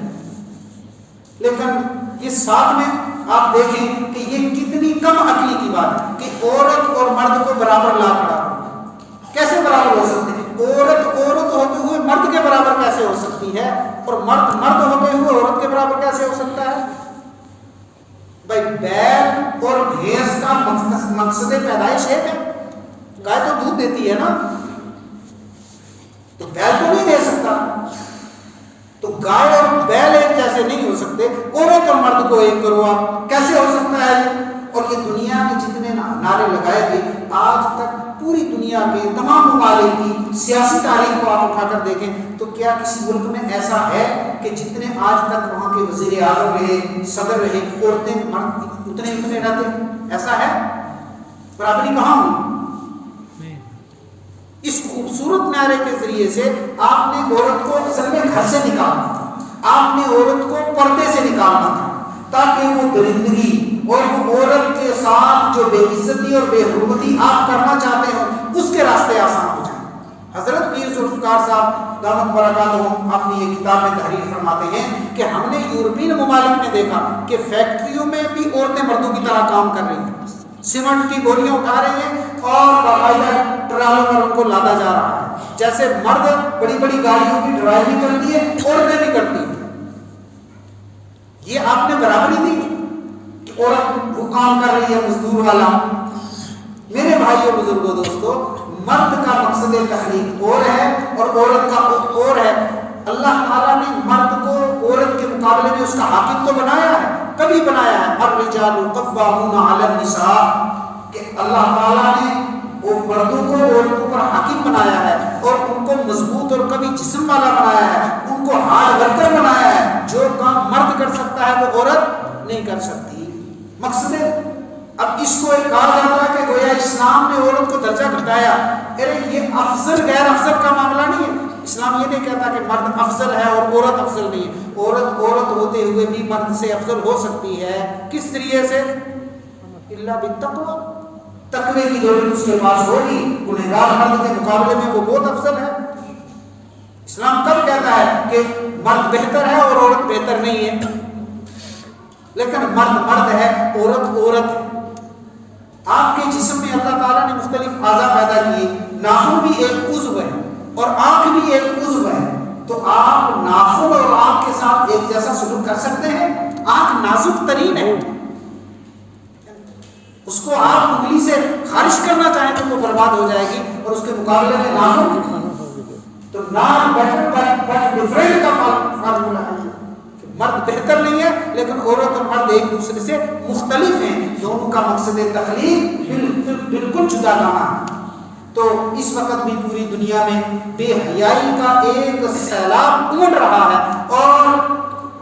لیکن یہ ساتھ میں آپ دیکھیں کہ یہ کتنی کم عقلی کی بات ہے کہ عورت اور مرد کو برابر لا کھڑا، کیسے برابر ہو سکتے ہیں؟ عورت ہوتے ہوئے مرد کے برابر کیسے ہو سکتی ہے اور مرد ہوتے ہوئے عورت کے برابر کیسے ہو سکتا ہے؟ بھائی بیل اور بھینس کا مقصد پیدائش ایک ہے. گائے تو دودھ دیتی ہے نا، تو بیل تو نہیں دے سکتا. تو گائے اور بیل ایک جیسے نہیں ہو سکتے، عورت اور مرد کو ایک کرو آپ، کیسے ہو سکتا ہے؟ اور یہ دنیا میں جتنے نعرے لگائے گئے آج تک پوری دنیا کے تمام ممالک کی سیاسی تاریخ کو آپ اٹھا کر دیکھیں تو کیا کسی ملک میں ایسا ہے کہ جتنے آج تک وہاں کے وزیر اعظم رہے، صدر رہے، عورتیں مرد اتنے رہتے؟ ایسا ہے؟ برابری کہاں ہوئی؟ اس خوبصورت نعرے کے ذریعے سے آپ نے عورت کو اصل میں گھر سے نکالنا تھا، آپ نے عورت کو پردے سے نکالنا تھا تاکہ وہ درندگی اور وہ عورت کے ساتھ جو بے عزتی اور بے حرمتی آپ کرنا چاہتے ہو اس کے راستے آسان ہو جائیں. حضرت میر ذوالفقار صاحب دامت برکاتہم اپنی یہ کتاب میں تحریر فرماتے ہیں کہ ہم نے یورپین ممالک میں دیکھا کہ فیکٹریوں میں بھی عورتیں مردوں کی طرح کام کر رہی ہیں، سیمنٹ کی بوریاں اٹھا رہی ہیں اور باقاعدہ ٹرالوں پر ان کو لادا جا رہا ہے. جیسے مرد بڑی بڑی گاڑیوں کی ڈرائیونگ کرتی ہے، عورتیں بھی کرتی ہیں. یہ آپ نے برابری دی کہ عورت وہ کام کر رہی ہے مزدور والا. میرے بھائیوں بزرگوں دوستو، مرد کا مقصد تخلیق اور ہے اور عورت کا اور ہے. اللہ تعالیٰ نے مرد کو عورت کے مقابلے میں اس کا حاکم تو بنایا ہے، کبھی بنایا ہے الرجال قوامون علی النساء، کہ اللہ تعالیٰ نے وہ مردوں کو عورتوں پر حاکم بنایا ہے اور ان کو مضبوط اور کبھی جسم والا بنایا ہے، ان کو ہارڈ ورکر بنایا ہے. جو کام مرد کر سکتا ہے وہ عورت نہیں کر سکتی. مقصد اب اس کو ایک کہا جاتا ہے کہ گویا اسلام نے عورت کو درجہ گھٹایا. ارے یہ افضل غیر افضل کا معاملہ نہیں ہے. اسلام یہ نہیں کہتا کہ مرد افضل ہے اور عورت افضل نہیں ہے. عورت ہوتے ہوئے بھی مرد سے افضل ہو سکتی ہے. کس طریقے سے؟ الا بالتقوی، تقوی کی دولت اس کے پاس ہوگی. گنہگار مرد کے مقابلے میں وہ بہت افضل ہے. اسلام کب کہتا ہے کہ مرد بہتر ہے اور عورت بہتر نہیں ہے؟ لیکن مرد ہے، عورت ہے. آپ کے جسم میں اللہ تعالیٰ نے مختلف اعضاء پیدا کیے. ناخن بھی ایک عضو ہے اور آنکھ بھی ایک عضو ہے. تو آپ ناخن اور آنکھ کے ساتھ ایک جیسا سلوک کر سکتے ہیں؟ آنکھ نازک ترین ہے، اس کو آپ انگلی سے خارج کرنا چاہیں تو وہ برباد ہو جائے گی، اور اس کے مقابلے میں ناخن تو نان بیٹر بٹ ڈفرینٹ کا فارمولا ہے. مرد بہتر نہیں ہے لیکن عورت اور مرد ایک دوسرے سے مختلف ہیں. دونوں کا مقصد تخلیق بالکل جدا کہاں ہے. تو اس وقت بھی پوری دنیا میں بے حیائی کا ایک سیلاب امڑ رہا ہے اور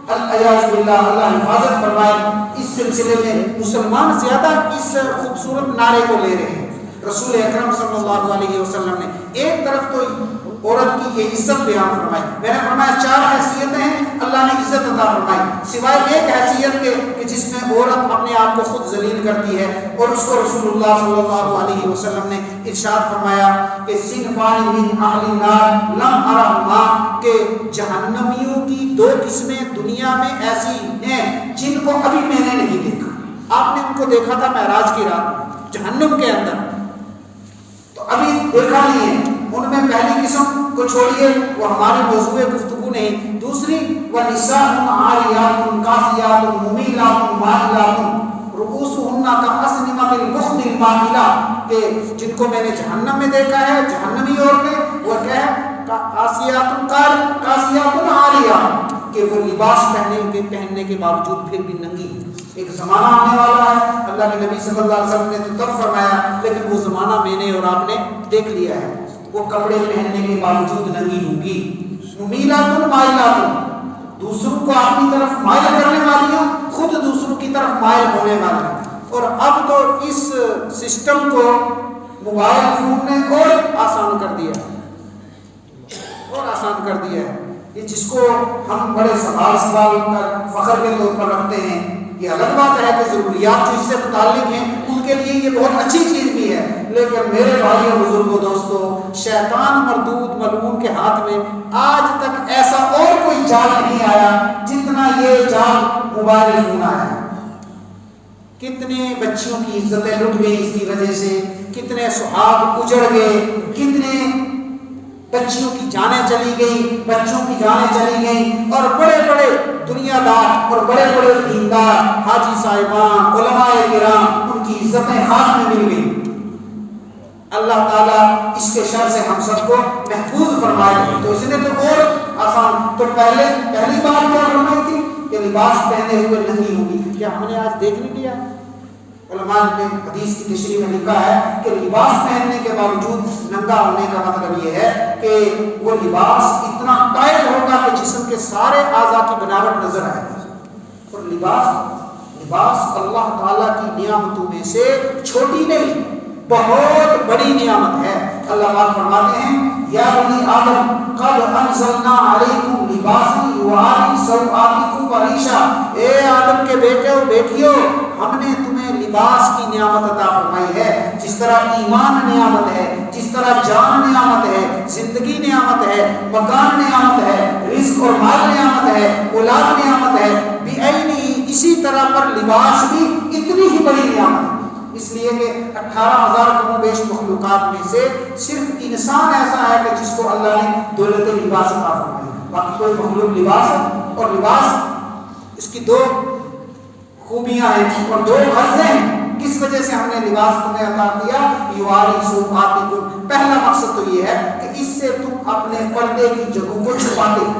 العیاذ باللہ، اللہ حفاظت فرمائے. اس سلسلے میں مسلمان زیادہ اس خوبصورت نعرے کو لے رہے ہیں. رسول اکرم صلی اللہ علیہ وسلم نے ایک طرف تو عورت کی یہ عزت بیان فرمائی. میں نے فرمایا 4 حیثیتیں ہیں اللہ نے عزت عطا فرمائی، سوائے ایک حیثیت کے کہ جس میں عورت اپنے آپ کو خود ذلیل کرتی ہے، اور اس کو رسول اللہ صلی اللہ علیہ وسلم نے ارشاد فرمایا کہ صنفان من اہل النار لم ارہما، کہ جہنمیوں کی 2 قسمیں دنیا میں ایسی ہیں جن کو ابھی میں نے نہیں دیکھا. آپ نے ان کو دیکھا تھا معراج کی رات جہنم کے اندر، تو ابھی دیکھا نہیں ہے. ان میں پہلی قسم کو چھوڑیے، وہ ہمارے موضوع گفتگو نہیں. دوسری وَنِسَاءٌ عَارِيَاتٌ كَاسِيَاتٌ مُمِيلَاتٌ مَائِلَاتٌ رُؤُوسُهُنَّ كَأَسْنِمَةِ الْبُخْتِ الْمَائِلَةِ، کہ جن کو میں نے جہنم میں دیکھا ہے، جہنمی عورتیں، وہ کیا ہے؟ کاسیات عاریات، کہ وہ لباس پہننے کے باوجود پھر بھی ننگی. ایک زمانہ آنے والا ہے، اللہ کے نبی صلی اللہ علیہ وسلم نے تو تب فرمایا، لیکن وہ زمانہ میں نے اور آپ نے دیکھ لیا ہے. وہ کپڑے پہننے کے باوجود ننگی ہوں گی. ممیلات مائلات، دوسروں کو اپنی طرف مائل کرنے والی ہیں، خود دوسروں کی طرف مائل ہونے والی ہیں. اور اب تو اس سسٹم کو موبائل فون نے اور آسان کر دیا ہے، اور آسان کر دیا ہے. یہ جس کو ہم بڑے سوال کر فخر کے طور پر رکھتے ہیں، یہ الگ بات ہے کہ ضروریات جو اس سے متعلق ہیں ان کے لیے یہ بہت اچھی چیز بھی ہے. لیکن میرے بھائیوں بزرگوں دوستوں، شیطان مردود ملعون کے ہاتھ میں آج تک ایسا اور کوئی جال نہیں آیا جتنا یہ جال موبائل فون آیا ہے. کتنے بچیوں کی عزتیں لٹ گئی اس کی وجہ سے، کتنے سہاگ اجڑ گئے، کتنے بچیوں کی جانیں چلی گئی، بچوں کی جانیں چلی گئیں، اور بڑے بڑے دنیا دار اور بڑے بڑے دیندار حاجی صاحبان علماء کرام ان کی عزتیں ہاتھ میں مل گئی۔ اللہ تعالیٰ اس کے شر سے ہم سب کو محفوظ فرمائے۔ تو اس نے تو اور آسان، تو پہلی بات کیا فرمائی تھی کہ لباس پہنے ہوئے نہیں ہوگی۔ کیا ہم نے آج دیکھ نہیں لیا؟ علماء نے حدیث کی تشریح میں لکھا ہے کہ لباس پہننے کے باوجود ننگا ہونے کا مطلب یہ ہے کہ وہ لباس اتنا ٹائٹ ہوگا کہ جسم کے سارے اعضاء کی بناوٹ نظر آئے گی۔ اور لباس اللہ تعالیٰ کی نعمتوں میں سے چھوٹی نہیں، بہت بڑی نعمت ہے۔ اللہ پاک فرماتے ہیں یا بنی آدم قد انزلنا علیکم لباسا یواری سوآتکم وریشا، اے آدم کے بیٹے و بیٹیوں، ہم نے تمہیں لباس کی نعمت عطا فرمائی ہے۔ جس طرح ایمان نعمت ہے، جس طرح جان نعمت ہے، زندگی نعمت ہے، مکان نعمت ہے، رزق اور مال نعمت ہے، اولاد نعمت ہے، بعینی اسی طرح پر لباس بھی اتنی ہی بڑی نعمت ہے۔ اس لیے کہ 18,000 کم و بیش مخلوقات میں سے صرف انسان ایسا ہے کہ جس کو اللہ نے دولت لباس عطا فرمائی ہے، باقی کوئی مخلوق لباس ہے، اور لباس اس کی دو خوبیاں ہیں اور دو غرضیں ہیں۔ کس وجہ سے ہم نے لباس تمہیں عطا کیا؟ یواری سوآتکم، پہلا مقصد تو یہ ہے کہ اس سے تم اپنے پردے کی جگہوں کو چھپاتے ہو۔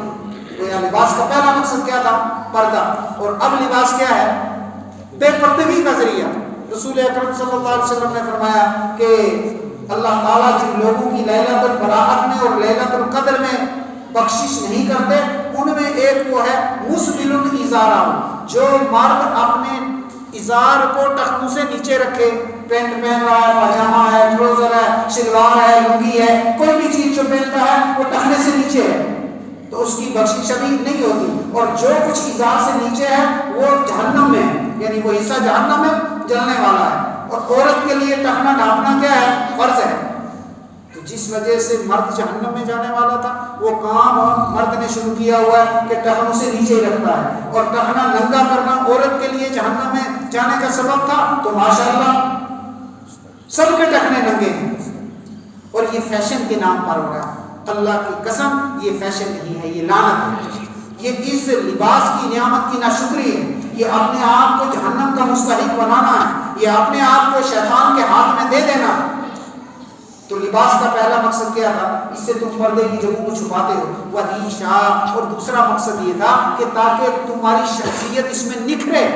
گویا لباس کا پہلا مقصد کیا تھا؟ پردہ، اور اب لباس کیا ہے؟ بے پردگی کا ذریعہ۔ رسول اکرم صلی اللہ علیہ وسلم نے فرمایا کہ اللہ تعالیٰ جن لوگوں کی لیلۃ البراءت میں اور لیلۃ القدر میں بخشش نہیں کرتے، ان میں ایک وہ ہے مسبل ازارہ، جو مرد اپنے ازار کو ٹخنوں سے نیچے رکھے، پینٹ پہن رہا ہے، پاجامہ ہے، ٹراؤزر ہے، شلوار ہے، لنگی ہے، کوئی بھی چیز جو پہنتا ہے وہ ٹخنے سے نیچے ہے، تو اس کی بخشش ابھی نہیں ہوتی۔ اور جو کچھ ازار سے نیچے ہے وہ جہنم میں ہے، یعنی وہ حصہ جہنم میں جلنے والا ہے۔ اور عورت کے لیے ٹخنا ڈھانپنا کیا ہے؟ فرض ہے۔ تو جس وجہ سے مرد جہنم میں جانے والا تھا، وہ کام مرد نے شروع کیا ہوا ہے کہ ٹخنوں سے نیچے ہی رکھتا ہے، اور ٹخنا ننگا کرنا عورت کے لیے جہنم میں جانے کا سبب تھا، تو ماشاءاللہ سب کے ٹخنے ننگے ہیں، اور یہ فیشن کے نام پر ہو رہا ہے۔ اللہ کی قسم یہ فیشن نہیں ہے، یہ لعنت ہے، یہ اس لباس کی نعمت کی ناشکری ہے، یہ اپنے آپ کو جہنم کا مستحق بنانا ہے، یہ اپنے آپ کو شیطان کے ہاتھ میں دے دینا ہے۔ تو لباس کا پہلا مقصد کیا تھا؟ اس سے تم پردے کی جگہوں کو چھپاتے ہو، وریشا، اور دوسرا مقصد یہ تھا کہ تاکہ تمہاری شخصیت اس میں نکھرے،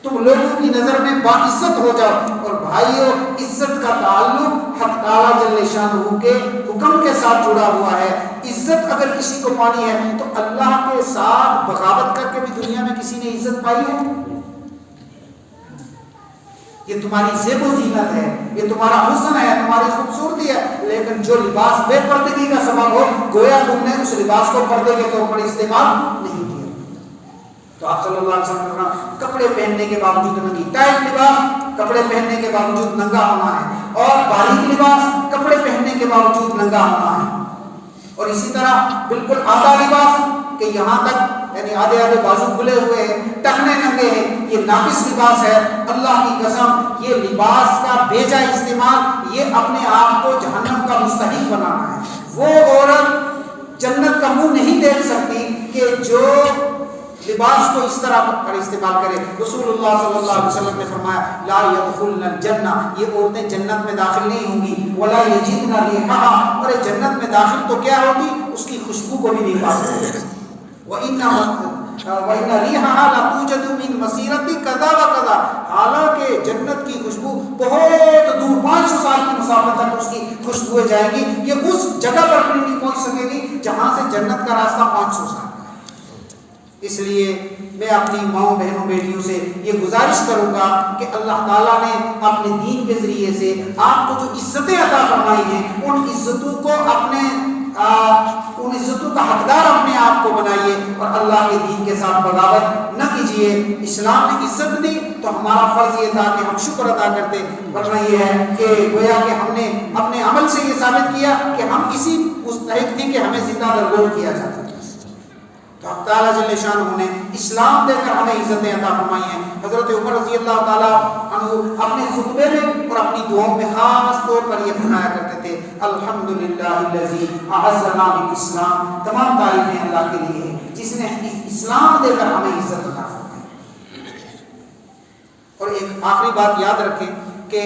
تم لوگوں کی نظر میں باعزت ہو جاؤ۔ اور بھائیو، عزت کا تعلق حق تعالیٰ جل شانہ کے حکم کے ساتھ جڑا ہوا ہے۔ عزت اگر کسی کو پانی ہے تو اللہ کے ساتھ بغاوت کر کے بھی دنیا میں کسی نے عزت پائی ہے؟ یہ تمہاری زیب و زینت ہے، یہ تمہارا حسن ہے، تمہاری خوبصورتی ہے، لیکن جو لباس بے پردگی کا سبب ہو، گویا تم نے اس لباس کو پردے کے طور پر استعمال نہیں کیا۔ تو آپ صلی اللہ علیہ وسلم نے کپڑے پہننے کے باوجود ننگی، ٹائٹ لباس کپڑے پہننے کے باوجود ننگا ہونا ہے، اور باریک لباس کپڑے پہننے کے باوجود ننگا ہونا ہے، اور اسی طرح بالکل آدھا لباس کہ یہاں تک یعنی آدھے آدھے بازو کھلے ہوئے ہیں، ٹخنے ننگے ہیں، یہ ناقص لباس ہے۔ اللہ کی قسم یہ لباس کا بیجا استعمال یہ اپنے آپ کو جہنم کا مستحق بنانا ہے۔ وہ عورت جنت کا منہ نہیں دیکھ سکتی کہ جو لباس کو اس طرح پر استعمال کرے۔ رسول اللہ صلی اللہ علیہ وسلم نے فرمایا لا يدخلن الجنہ، یہ عورتیں جنت میں داخل نہیں ہوں گی، ولا یجدن ریحہا، اور یہ جنت میں داخل تو کیا ہوگی، اس کی خوشبو کو بھی نہیں پا سکتی۔ وَإِنَّ رِيحَهَا لَتُوجَدُ مِنْ مَسِيرَةِ كَذَا وَكَذَا، حالانکہ جنت کی خوشبو بہت دور 500 سال کی مسافت تک اس کی خوشبوئیں جائیں گی، یہ اس جگہ پر بھی نہیں پہنچ سکے گی جہاں سے جنت کا راستہ 500 سال کا ہے۔ اس لیے میں اپنی ماؤں بہنوں بیٹیوں سے یہ گزارش کروں گا کہ اللہ تعالیٰ نے اپنے دین کے ذریعے سے آپ کو جو عزتیں عطا فرمائی ہیں، ان عزتوں کو ان عزتوں کا حقدار اپنے آپ کو بنائیے، اور اللہ کے دین کے ساتھ بغاوت نہ کیجیے۔ اسلام نے عزت دی تو ہمارا فرض یہ تھا کہ ہم شکر ادا کرتے، ورنہ یہ ہے کہ گویا کہ ہم نے اپنے عمل سے یہ ثابت کیا کہ ہم اسی مستحق تھے کہ ہمیں زندہ درگور کیا جاتا۔ تو اب تعالیٰ جل شانہ نے اسلام دے کر ہمیں عزتیں عطا فرمائی ہیں. حضرت عمر رضی اللہ تعالیٰ عنہ اپنے خطبے میں اور اپنی دعاؤں میں خاص طور پر یہ فرمایا کرتے تھے الحمدللہ الذی اعزنا بالاسلام. تمام تعریفیں اللہ کے لیے ہیں جس نے اسلام دے کر ہمیں عزت عطا فرمائی. اور ایک آخری بات یاد رکھیں کہ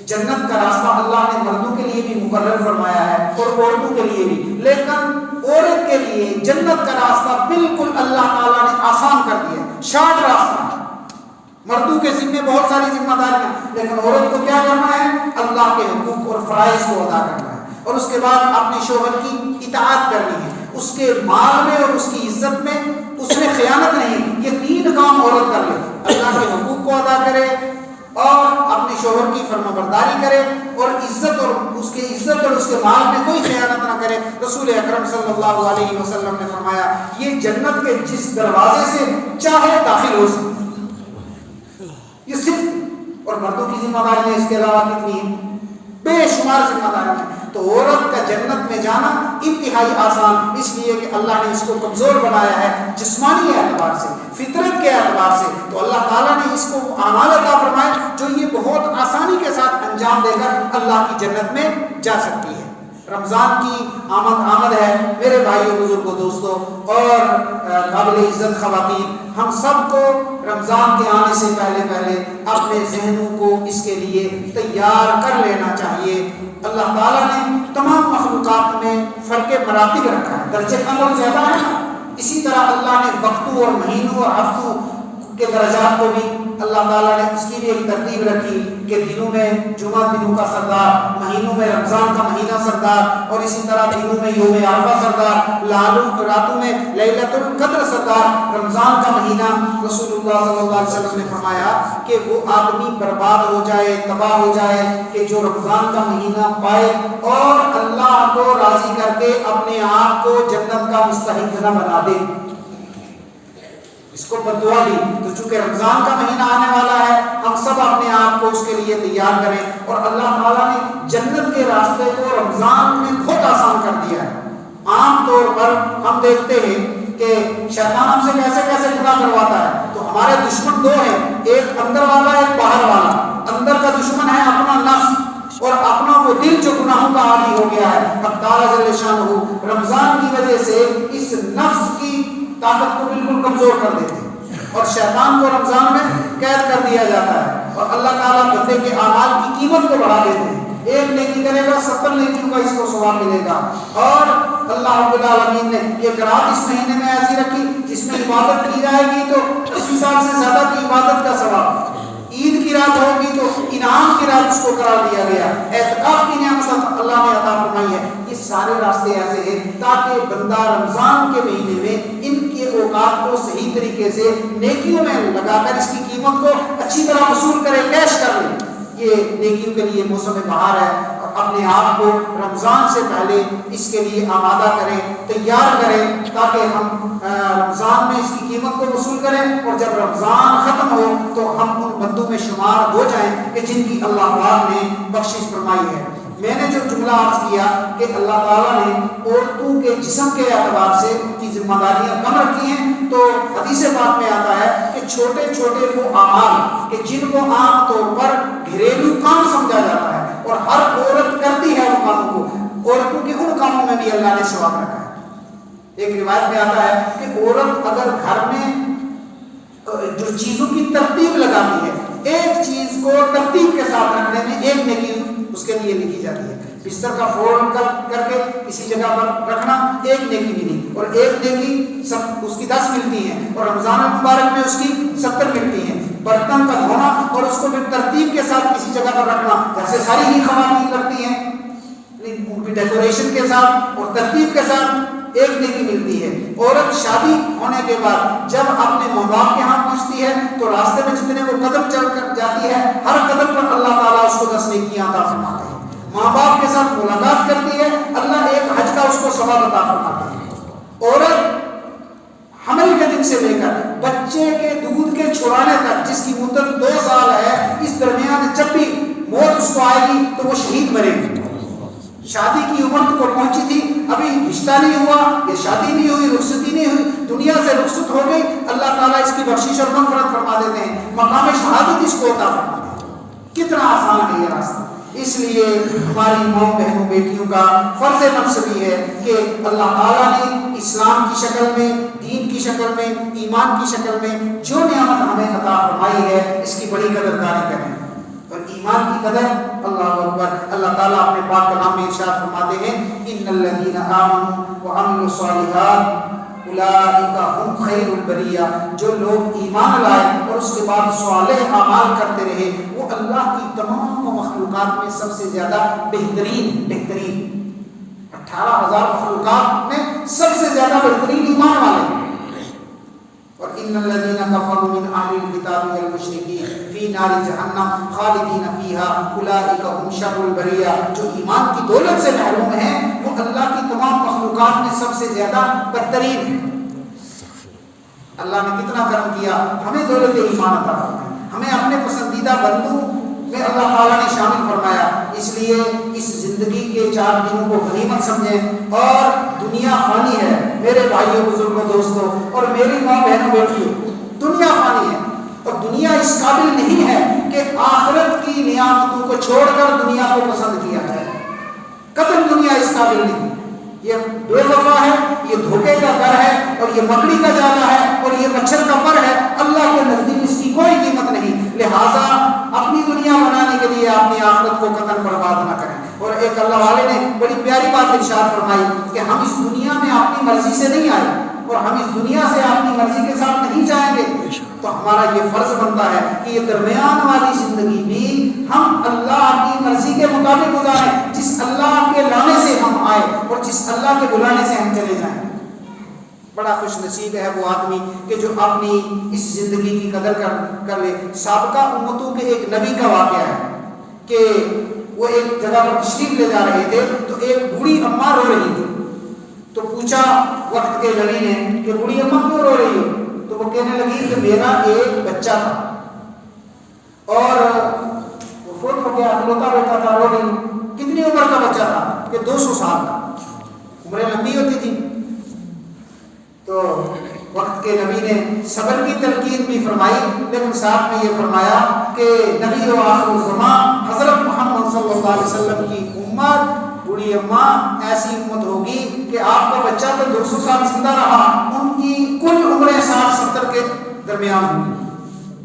جنت کا راستہ اللہ نے مردوں کے لیے بھی مقرر فرمایا ہے اور عورتوں کے لیے بھی، لیکن عورت کے لیے جنت کا راستہ بالکل اللہ تعالیٰ نے آسان کر دیا، شارٹ راستہ. مردوں کے ذمے بہت ساری ذمہ داریاں، لیکن عورت کو کیا کرنا ہے؟ اللہ کے حقوق اور فرائض کو ادا کرنا ہے، اور اس کے بعد اپنے شوہر کی اطاعت کرنی ہے، اس کے مال میں اور اس کی عزت میں اس میں خیانت نہیں. یہ 3 کام عورت کر لے، اللہ کے حقوق کو ادا کرے اور اپنے شوہر کی فرما برداری کرے اور عزت اور اس کے مال میں کوئی خیانت نہ کرے. رسول اکرم صلی اللہ علیہ وسلم نے فرمایا یہ جنت کے جس دروازے سے چاہے داخل ہو سکے. یہ صرف، اور مردوں کی ذمہ داریاں اس کے علاوہ کتنی ہیں؟ بے شمار ذمہ داریاں ہیں. تو عورت کا جنت میں جانا انتہائی آسان، اس لیے کہ اللہ نے اس کو کمزور بنایا ہے جسمانی اعتبار سے، فطرت کے اعتبار سے. تو اللہ تعالیٰ نے اس کو اعمال عطا فرمائے جو یہ بہت آسانی کے ساتھ انجام دے کر اللہ کی جنت میں جا سکتی ہے. رمضان کی آمد ہے میرے بھائیو بزرگوں دوستوں اور قابل عزت خواتین، ہم سب کو رمضان کے آنے سے پہلے اپنے ذہنوں کو اس کے لیے تیار کر لینا چاہیے. اللہ تعالیٰ نے تمام مخلوقات میں فرق مراتب رکھا ہے، درجے کم اور زیادہ ہے نا. اسی طرح اللہ نے وقتوں اور مہینوں اور ہفتوں کے درجات کو بھی اللہ تعالیٰ نے اس کی بھی ایک ترتیب رکھی کہ دنوں میں جمعہ دنوں کا سردار، مہینوں میں رمضان کا مہینہ سردار، اور اسی طرح دنوں میں یوم عرفہ سردار، راتوں میں لیلۃ القدر سردار. رمضان کا مہینہ رسول اللہ صلی اللہ علیہ وسلم نے فرمایا کہ وہ آدمی برباد ہو جائے، تباہ ہو جائے کہ جو رمضان کا مہینہ پائے اور اللہ کو راضی کر کے اپنے آپ کو جنت کا مستحق نہ بنا دے. اس کو بددعا دی. تو چونکہ رمضان کا مہینہ آنے والا ہے، ہم سب اپنے آپ کو اس کے لیے تیار کریں. اور اللہ تعالیٰ نے جنت کے راستے کو رمضان میں بہت آسان کر دیا ہے. عام طور پر ہم دیکھتے ہیں کہ شیطان ہم سے کیسے کیسے گناہ کرواتا ہے. تو ہمارے دشمن 2 ہیں، ایک اندر والا ایک باہر والا. اندر کا دشمن ہے اپنا نفس اور اپنا وہ دل جو گناہوں کا عادی ہو گیا ہے. اب تعالیٰ جل شانہ رمضان کی وجہ سے اس نفس کی طاقت کو بالکل کمزور کر دیتے ہیں اور شیطان کو رمضان میں قید کر دیا جاتا ہے. اور اللہ تعالیٰ بندے کے اعمال کی قیمت کو بڑھا دیتے ہیں. 1 نیکی کرے گا 70 نیکیوں کا اس کو ثواب ملے گا. اور اللہ رب العالمین نے ایک رات اس مہینے میں ایسی رکھی جس میں عبادت کی جائے گی تو 80 سال سے زیادہ کی عبادت کا ثواب. عید کی رات ہوگی تو انعام کی رات اس کو قرار دیا گیا. اعتکاف کی نعمت اللہ نے عطا فرمائی ہے. یہ سارے راستے ایسے ہیں تاکہ بندہ رمضان کے مہینے میں ان کے اوقات کو صحیح طریقے سے نیکیوں میں لگا کر اس کی قیمت کو اچھی طرح وصول کرے، کیش کر لے. یہ نیکیوں کے لیے موسم بہار ہے اور اپنے آپ کو رمضان سے پہلے اس کے لیے آمادہ کریں، تیار کریں تاکہ ہم رمضان میں اس کی قیمت کو وصول کریں اور جب رمضان ختم ہو تو ہم ان بندوں میں شمار ہو جائیں کہ جن کی اللہ پاک نے بخشش فرمائی ہے. میں نے جو جملہ عرض کیا کہ اللہ تعالیٰ نے عورتوں کے جسم کے اعتبار سے ان کی ذمہ داریاں کم رکھی ہیں، تو حدیث پاک میں آتا ہے کہ چھوٹے چھوٹے وہ اعمال کہ جن کو عام طور پر گھریلو کام سمجھا جاتا ہے اور ہر عورت کرتی ہے ان کاموں کو، عورتوں کے ان کاموں میں بھی اللہ نے ثواب رکھا ہے. ایک روایت میں آتا ہے کہ عورت اگر گھر میں جو چیزوں کی ترتیب لگاتی ہے، ایک چیز کو ترتیب کے ساتھ رکھنے میں 1 نیکی اس کے لیے لکھی جاتی ہے. بستر کا فولڈ کر کے کسی جگہ پر رکھنا 1 نیکی ملی، اور 1 نیکی سب اس کی 10 ملتی ہیں، اور رمضان المبارک میں اس کی 70 ملتی ہیں. برتن کا دھونا اور اس کو پھر ترتیب کے ساتھ کسی جگہ پر رکھنا، جیسے ساری ہی خواتین کرتی ہیں ان کی ڈیکوریشن کے ساتھ اور ترتیب کے ساتھ 1 نیکی ملتی ہے. عورت شادی ہونے کے بعد جب اپنے ماں باپ کے ہاں پہنچتی ہے تو راستے میں جتنے وہ قدم چل کر جاتی ہے ہر قدم پر اللہ تعالیٰ اس کو 10 نیکیاں عطا فرماتے ہیں. ماں باپ کے ساتھ ملاقات کرتی ہے، اللہ 1 حج کا اس کو ثواب عطا فرماتا ہے. عورت حمل کے دن سے لے کر بچے کے دودھ کے چھڑانے تک جس کی مدت 2 سال ہے، اس درمیان جب بھی موت اس کو آئے گی تو وہ شہید مرے گی. شادی کی عمر کو پہنچی تھی، ابھی رشتہ نہیں ہوا، یہ شادی نہیں ہوئی، رخصتی نہیں ہوئی، دنیا سے رخصت ہو گئی، اللہ تعالیٰ اس کی بخشش اور مغفرت فرما دیتے ہیں، مقام شہادت اس کو عطا فرما دیتے ہیں۔ کتنا آسان ہے یہ راستہ۔ اس لیے ہماری ماؤں بہنوں بیٹیوں کا فرض منصبی ہے کہ اللہ تعالیٰ نے اسلام کی شکل میں، دین کی شکل میں، ایمان کی شکل میں جو نعمت ہمیں عطا فرمائی ہے اس کی بڑی قدردانی کریں۔ اور ایمان کی قدر، اللہ اکبر، اللہ تعالیٰ اپنے پاک کلام میں ارشاد فرماتے ہیں ان الذین آمنوا وعملوا الصالحات اولئک هم خیر البریہ، جو لوگ ایمان لائے اور اس کے بعد صالح اعمال کرتے رہے وہ اللہ کی تمام مخلوقات میں سب سے زیادہ بہترین 18,000 مخلوقات میں سب سے زیادہ بہترین ایمان والے۔ اور ان الذین کفروا من اہل الکتاب والمشرکین فی نار جہنم خالدین فیہا اولئک هم شر البریہ، جو ایمان کی دولت سے محروم ہیں وہ اللہ کی تمام مخلوقات میں سب سے زیادہ بدترین ہیں۔ اللہ نے کتنا کرم کیا، ہمیں دولت ایمان عطا فرمائی، ہمیں اپنے پسندیدہ بندوں میں اللہ تعالیٰ نے شامل فرمایا۔ اس لیے اس زندگی کے 4 دنوں کو غنیمت سمجھیں، اور دنیا فانی ہے میرے بھائیوں بزرگوں دوستوں اور میری ماں بہنوں بیٹیوں، دنیا فانی ہے اور دنیا اس قابل نہیں ہے کہ آخرت کی نعمتوں کو چھوڑ کر دنیا کو پسند کیا جائے۔ قطعاً دنیا اس قابل نہیں، یہ بے وفا ہے، یہ دھوکے کا گھر ہے، اور یہ مکڑی کا جالا ہے، اور یہ مچھر کا پر ہے، اللہ کے نزدیک اس کی کوئی قیمت نہیں۔ لہٰذا اپنی دنیا بنانے کے لیے اپنی آخرت کو قطعاً برباد نہ کریں۔ اور ایک اللہ والے نے بڑی پیاری بات ارشاد فرمائی کہ ہم اس دنیا میں اپنی مرضی سے نہیں آئے اور ہم اس دنیا سے اپنی مرضی کے ساتھ نہیں جائیں گے، تو ہمارا یہ فرض بنتا ہے کہ یہ درمیان والی زندگی بھی ہم اللہ کی مرضی کے مطابق گزاریں، جس اللہ کے لانے سے ہم آئے اور جس اللہ کے بلانے سے ہم چلے جائیں۔ بڑا خوش نصیب ہے وہ آدمی کہ جو اپنی اس زندگی کی قدر کر لے۔ سابقہ امتوں کے ایک نبی کا واقعہ ہے کہ وہ ایک جگہ پر تشریف لے جا رہے تھے تو ایک بوڑھی اماں رو رہی تھی، تو پوچھا وقت کے نبی نے کہ بوڑھی اماں کیوں رو رہی ہو؟ تو وہ کہنے لگی کہ میرا ایک بچہ تھا اور وہ فوت ہو گیا، اکلوتا بیٹا تھا، رو رہی ہوں۔ کتنی عمر کا بچہ تھا؟ کہ 200 سال کا، عمریں لمبی ہوتی تھی۔ تو وقت کے نبی نے صبر کی تلقین بھی فرمائی، لیکن ساتھ میں یہ فرمایا کہ نبی و آخر الزمان حضرت محمد صلی اللہ علیہ وسلم کی امت، بوڑھی اماں ایسی امت ہوگی کہ آپ کا بچہ تو 200 سال زندہ رہا، ان کی کل عمریں 60-70 کے درمیان ہوگی۔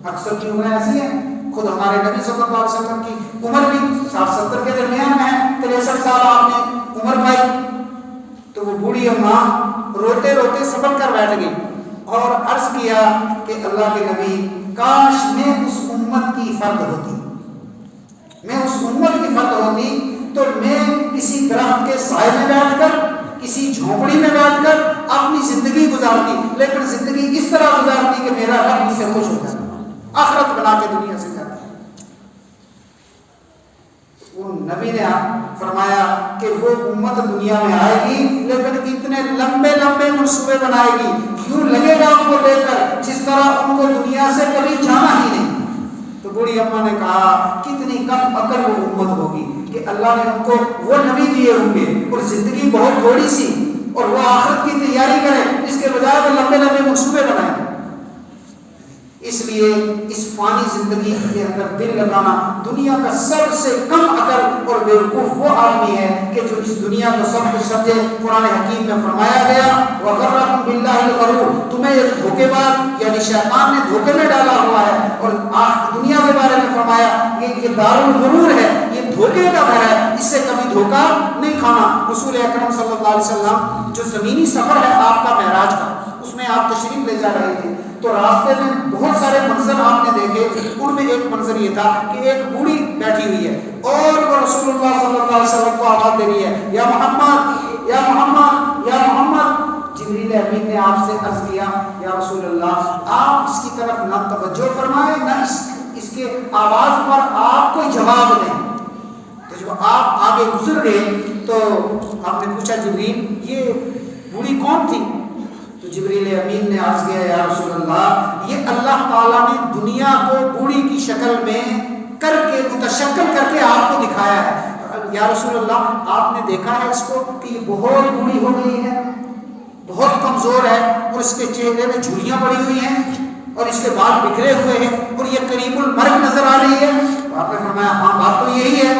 اکثر کی عمریں ایسی ہیں، خود ہمارے نبی صلی اللہ علیہ وسلم کی عمر بھی 60-70 کے درمیان ہے، 63 سال آپ نے عمر پائی۔ تو وہ بوڑھی اماں روتے روتے سبک کر بیٹھ گئی اور عرض کیا کہ اللہ کے نبی، کاش میں اس امت کی فرد ہوتی، میں اس امت کی فرد ہوتی تو میں کسی درخت کے سائے میں بیٹھ کر، کسی جھونپڑی میں بیٹھ کر اپنی زندگی گزارتی، لیکن زندگی اس طرح گزارتی کہ میرا رب مجھ سے خوش ہو جائے، آخرت بنا کے دنیا سے جاتی۔ نبی نے فرمایا کہ وہ امت دنیا میں آئے گی لیکن اتنے لمبے لمبے منصوبے بنائے گی، یوں لگے گا ان کو لے کر جس طرح ان کو دنیا سے کبھی جانا ہی نہیں۔ تو بوڑھی اماں نے کہا کتنی کم عقل وہ امت ہوگی کہ اللہ نے ان کو وہ نبی دیے ہوں گے اور زندگی بہت تھوڑی سی اور وہ آخرت کی تیاری کرے، اس کے بجائے وہ لمبے لمبے منصوبے بنائیں۔ اس لیے اس فانی زندگی کے اندر دل لگانا، دنیا کا سب سے کم عقل اور بیوقوف وہ آدمی ہے کہ جو اس دنیا کو سب کچھ سمجھے۔ قرآن حکیم میں فرمایا گیا وَغَرَّكُمْ بِاللَّهِ الْغَرُورُ، تمہیں ایک دھوکے باز یعنی شیطان نے دھوکے میں ڈالا ہوا ہے، اور دنیا کے بارے میں فرمایا یہ دار الغرور ہے، یہ دھوکے کا گھر ہے، اس سے کبھی دھوکہ نہیں کھانا۔ رسول اکرم صلی اللہ علیہ وسلم جو زمینی سفر ہے آپ کا معراج کا، اس میں آپ تشریف لے جا رہے تھے تو راستے میں بہت سارے منظر آپ نے دیکھے، ان میں ایک منظر یہ تھا کہ ایک بوڑھی بیٹھی ہوئی ہے اور وہ رسول اللہ صلی اللہ علیہ وسلم کو آواز دے رہی ہے یا محمد یا محمد یا محمد۔ جبریل امین نے آپ سے عرض کیا یا رسول اللہ آپ اس کی طرف نہ توجہ فرمائیں نہ اس کے آواز پر آپ کوئی جواب دیں۔ تو جب آپ آگے گزر گئے تو آپ نے پوچھا جبریل یہ بوڑھی کون تھی؟ تو جبریل امین نے عرض کیا یا رسول اللہ یہ اللہ تعالیٰ نے دنیا کو بوڑھی کی شکل میں کر کے متشکل کر کے آپ کو دکھایا ہے۔ یا رسول اللہ آپ نے دیکھا ہے اس کو کہ یہ بہت بوڑھی ہو گئی ہے، بہت کمزور ہے اور اس کے چہرے میں جھریاں پڑی ہوئی ہیں اور اس کے بال بکھرے ہوئے ہیں اور یہ قریب المرگ نظر آ رہی ہے. تو آپ نے فرمایا ہاں بات تو یہی ہے.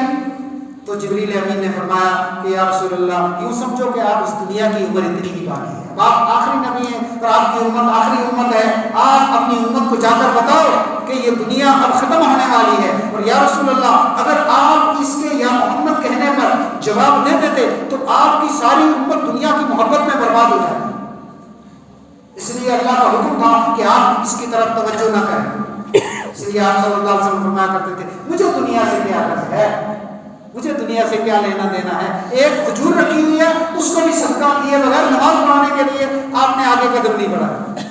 تو جبریل امین نے فرمایا کہ یا رسول اللہ یوں سمجھو کہ آپ اس دنیا کی عمر اتنی ہی باقی ہے, اب آپ آخری نبی ہیں اور آپ کی امت آخری امت ہے. آپ اپنی امت کو جا کر بتاؤ کہ یہ دنیا اب ختم ہونے والی ہے, اور یا رسول اللہ اگر آپ اس کے یا محمد کہنے پر جواب دے دیتے تو آپ کی ساری امت دنیا کی محبت میں برباد ہو جائے. اس لیے اللہ کا حکم تھا کہ آپ اس کی طرف توجہ نہ کریں. اس لیے آپ صلی اللہ علیہ وسلم فرمایا کرتے تھے مجھے دنیا سے کیا غرض ہے, مجھے دنیا سے کیا لینا دینا ہے. ایک کھجور رکھی ہوئی ہے اس کو بھی صدقہ کیے بغیر نماز پڑھانے کے لیے آپ نے آگے قدم نہیں بڑھایا.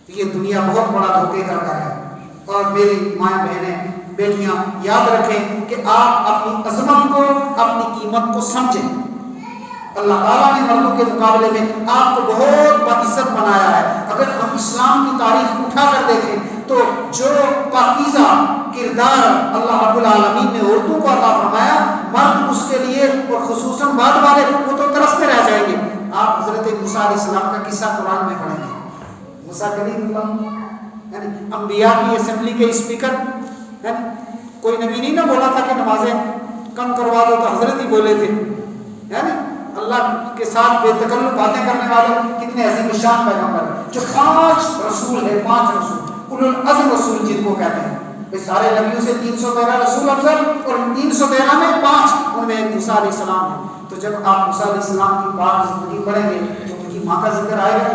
یہ دنیا بہت بڑا دھوکے کا گھر ہے. اور میری مائیں بہنیں بیٹیاں یاد رکھیں کہ آپ اپنی عظمت کو اپنی قیمت کو سمجھیں. اللہ تعالیٰ نے مردوں کے مقابلے میں آپ کو بہت باعزت بنایا ہے. اگر ہم اسلام کی تاریخ اٹھا کر دیکھیں تو جو پاکیزہ کردار اللہ رب العالمین نے عورتوں کو عطا فرمایا, مرد اس کے لیے اور خصوصاً بعد والے وہ تو ترستے رہ جائیں گے. آپ حضرت موسیٰ علیہ السلام کا قصہ قرآن میں پڑھیں گے. موسیٰ کلیم اللہ یعنی انبیاء کی اسمبلی کے اسپیکر, کوئی نبی نہیں نہ بولا تھا کہ نمازیں کم کروا دو, تو حضرت ہی بولے تھے. یعنی اللہ کے ساتھ بے تکلف باتیں کرنے والے کتنے عظیم الشان پیغمبر, جو 5 رسول ہے, 5 رسول اولو العزم رسول جن کو کہتے ہیں. سارے نبیوں سے 313 رسول افضل اور 313 میں 5 ان میں موسیٰ علیہ السلام ہے. تو جب آپ موسیٰ علیہ السلام کی پاک زندگی پڑھیں گے تو ان کی ماں کا ذکر آئے گا,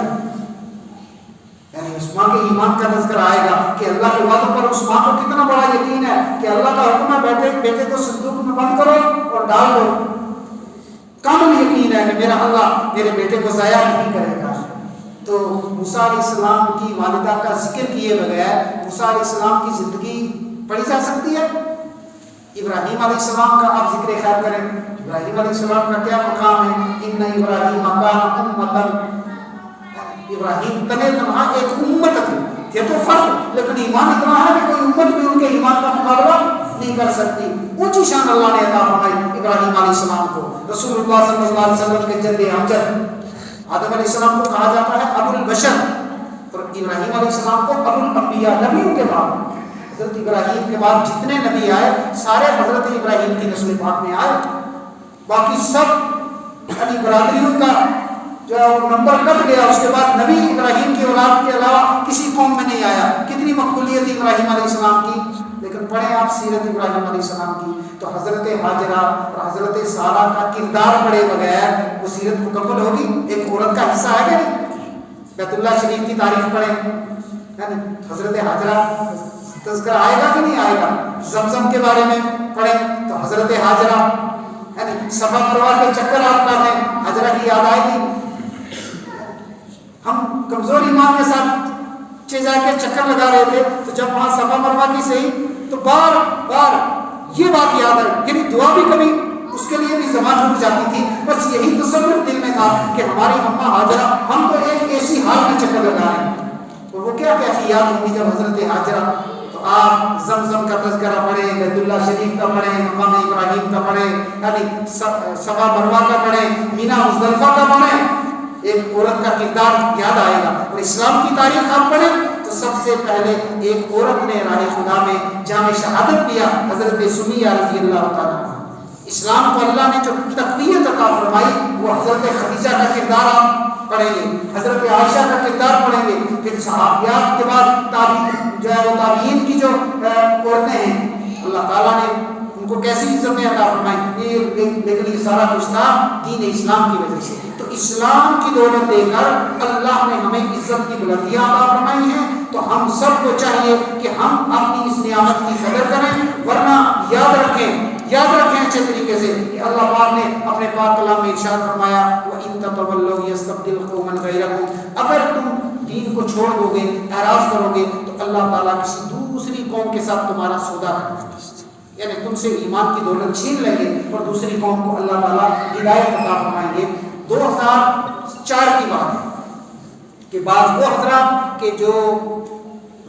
یعنی اس ماں کے ایمان کا تذکر آئے گا کہ اللہ کے وعدوں پر اس ماں کو کتنا بڑا یقین ہے کہ اللہ کا حکم ہے بیٹے کو صندوق میں بند کرو اور ڈال دو. کامل یقین ہے کہ میرا اللہ میرے بیٹے کو ضائع نہیں کرے گا. تو موسیٰ علیہ السلام کی والدہ کا ذکر کیے بغیر موسیٰ علیہ السلام کی زندگی پڑھی جا سکتی ہے؟ ابراہیم علیہ السلام کا آپ ذکر خیر کریں. ابراہیم علیہ السلام کا کیا مقام ہے؟ ان ابراہیم کان امۃ, ابراہیم تنے تنہا ایک امت تھے تو فرق, لیکن ایمان اتنا ہے کہ کوئی امت بھی ان کے ایمان کا مقابلہ نہیں کر سکتی. اونچی شان اللہ نے عطا فرمائی ابراہیم علیہ السلام کو. رسول اللہ صلی اللہ علیہ وسلم کے جد امجد آدم علیہ السلام کو کہا جاتا ہے ابو البشر, اور ابراہیم علیہ السلام کو ابو الانبیاء, نبیوں کے بعد. حضرت ابراہیم کے بعد جتنے نبی آئے سارے حضرت ابراہیم کی نسل پاک میں آئے. باقی سب یعنی برادریوں کا جو نمبر کٹ گیا, اس کے بعد نبی ابراہیم کی اولاد کے علاوہ کسی قوم میں نہیں آیا. کتنی مقبولیت تھی ابراہیم علیہ السلام کی. لیکن پڑھیں آپ سیرت ابراہیم علیہ السلام کی تو حضرت ہاجرہ اور حضرت سارہ کا کردار پڑھے بغیر وہ سیرت مکمل ہوگی. ایک عورت کا حصہ ہے کہ نہیں. بیت اللہ شریف کی تاریخ پڑھیں, حضرت ہاجرہ تذکرہ آئے گا کہ نہیں آئے گا. زمزم کے بارے میں پڑھیں تو حضرت ہاجرہ, یعنی صفا مروہ کے چکر آپ کا دیں ہاجرہ کی یاد آئے گی. ہم کمزور ایمان کے ساتھ جا کے چکر لگا رہے تھے تو جب وہاں صفا مروہ کی صحیح تو بار بار یہ بات یاد ہے, یعنی دعا بھی کبھی اس کے لیے بھی زبان رک جاتی تھی. بس یہی تصور دل میں تھا کہ ہماری اماں ہاجرہ ہم تو ایک ایسی حال میں چکر لگا رہے ہیں, اور وہ کیا کیفیات ہوگی جب حضرت ہاجرہ. تو آپ زمزم کا تذکرہ پڑھیں, بیت اللہ شریف کا پڑھیں, مقام ابراہیم کا پڑھیں, یعنی صفا مروہ کا پڑھیں, مینا مزدلفہ کا پڑھیں. ایک عورت کا کردار یاد آئے گا. اور اسلام کی تاریخ آپ پڑھیں تو سب سے پہلے ایک عورت نے راہ خدا میں جام شہادت دیا, حضرت سمیہ رضی اللہ تعالیٰ. اسلام کو اللہ نے جو تقویت عطا فرمائی وہ حضرت خدیجہ کا کردار آپ پڑھیں گے, حضرت عائشہ کا کردار پڑھیں گے. پھر صحابیات کے بعد جو ہے وہ تابعین کی جو عورتیں ہیں اللہ تعالیٰ نے ان کو کیسی عزتیں عطا فرمائی. لیکن یہ سارا کچھ تھا دین اسلام کی وجہ سے. تو اسلام کی دولت دے کر اللہ نے ہمیں عزت کی بلندیاں عطا فرمائی ہیں. تو ہم سب کو چاہیے کہ ہم اپنی اس نعمت کی قدر کریں, ورنہ یاد رکھیں اچھے طریقے سے کہ اللہ پاک نے اپنے پاک کلام میں ارشاد فرمایا وَإِن تَتَوَلَّوْا يَسْتَبْدِلْ قَوْمًا غَيْرَكُمْ. اگر تم دین کو چھوڑ دو گے, اعراض کرو گے تو اللہ تعالیٰ کسی دوسری قوم کے ساتھ تمہارا سودا کرے گا. یعنی تم سے ایمان کی دولت چھین لیں گے اور دوسری قوم کو اللہ تعالیٰ ہدایت عطا فرمائیں گے. 2004 کی بات ہے کہ بعض وہ حضرات کہ جو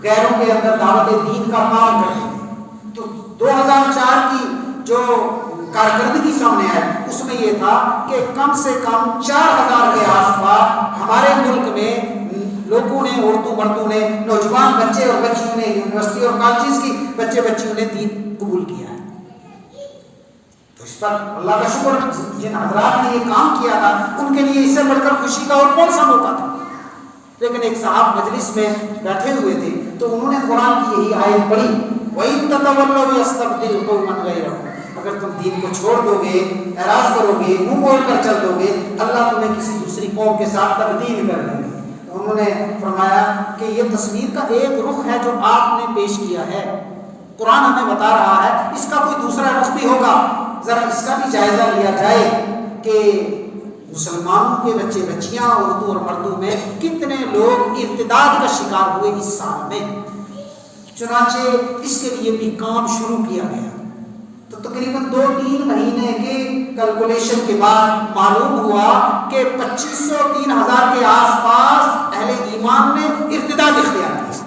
غیروں کے اندر دعوت دین کا کام کرتے ہیں, تو 2004 کی جو کارکردگی سامنے آئی اس میں یہ تھا کہ کم سے کم 4000 کے آس پاس ہمارے ملک میں لوگوں نے، عورتوں مردوں نے، نوجوان بچے اور بچیوں نے، یونیورسٹی اور کالجز کی بچے بچیوں نے دین قبول کیا ہے۔ تو اس پر اللہ کا شکر، جن حضرات نے یہ کام کیا تھا ان کے لیے اس سے بڑھ کر خوشی کا اور کون سا موقع تھا۔ لیکن ایک صاحب مجلس میں بیٹھے ہوئے تھے تو انہوں نے قرآن کی یہی آیت پڑھی، وَإِن تَتَوَلَّوْا يَسْتَبْدِلْ قَوْمًا غَيْرَكُمْ، اگر تم دین کو چھوڑ دو گے، اعراض کرو گے، منہ موڑ کر چل دو گے، اللہ تمہیں کسی دوسری قوم کے ساتھ تبدیل کر دیں گے۔ انہوں نے فرمایا کہ یہ تصویر کا ایک رخ ہے جو آپ نے پیش کیا ہے، قرآن ہمیں بتا رہا ہے اس کا کوئی دوسرا رخ بھی ہوگا، ذرا اس کا بھی جائزہ لیا جائے کہ مسلمانوں کے بچے بچیاں، اردو اور مردوں میں کتنے لوگ ارتداد کا شکار ہوئے اس سال میں۔ چنانچہ اس کے لیے بھی کام شروع کیا گیا، تو تقریباً 2-3 مہینے کے کیلکولیشن کے بعد معلوم ہوا کہ 2500-3000 کے آس پاس اہل ایمان نے ارتداد اختیار کیا۔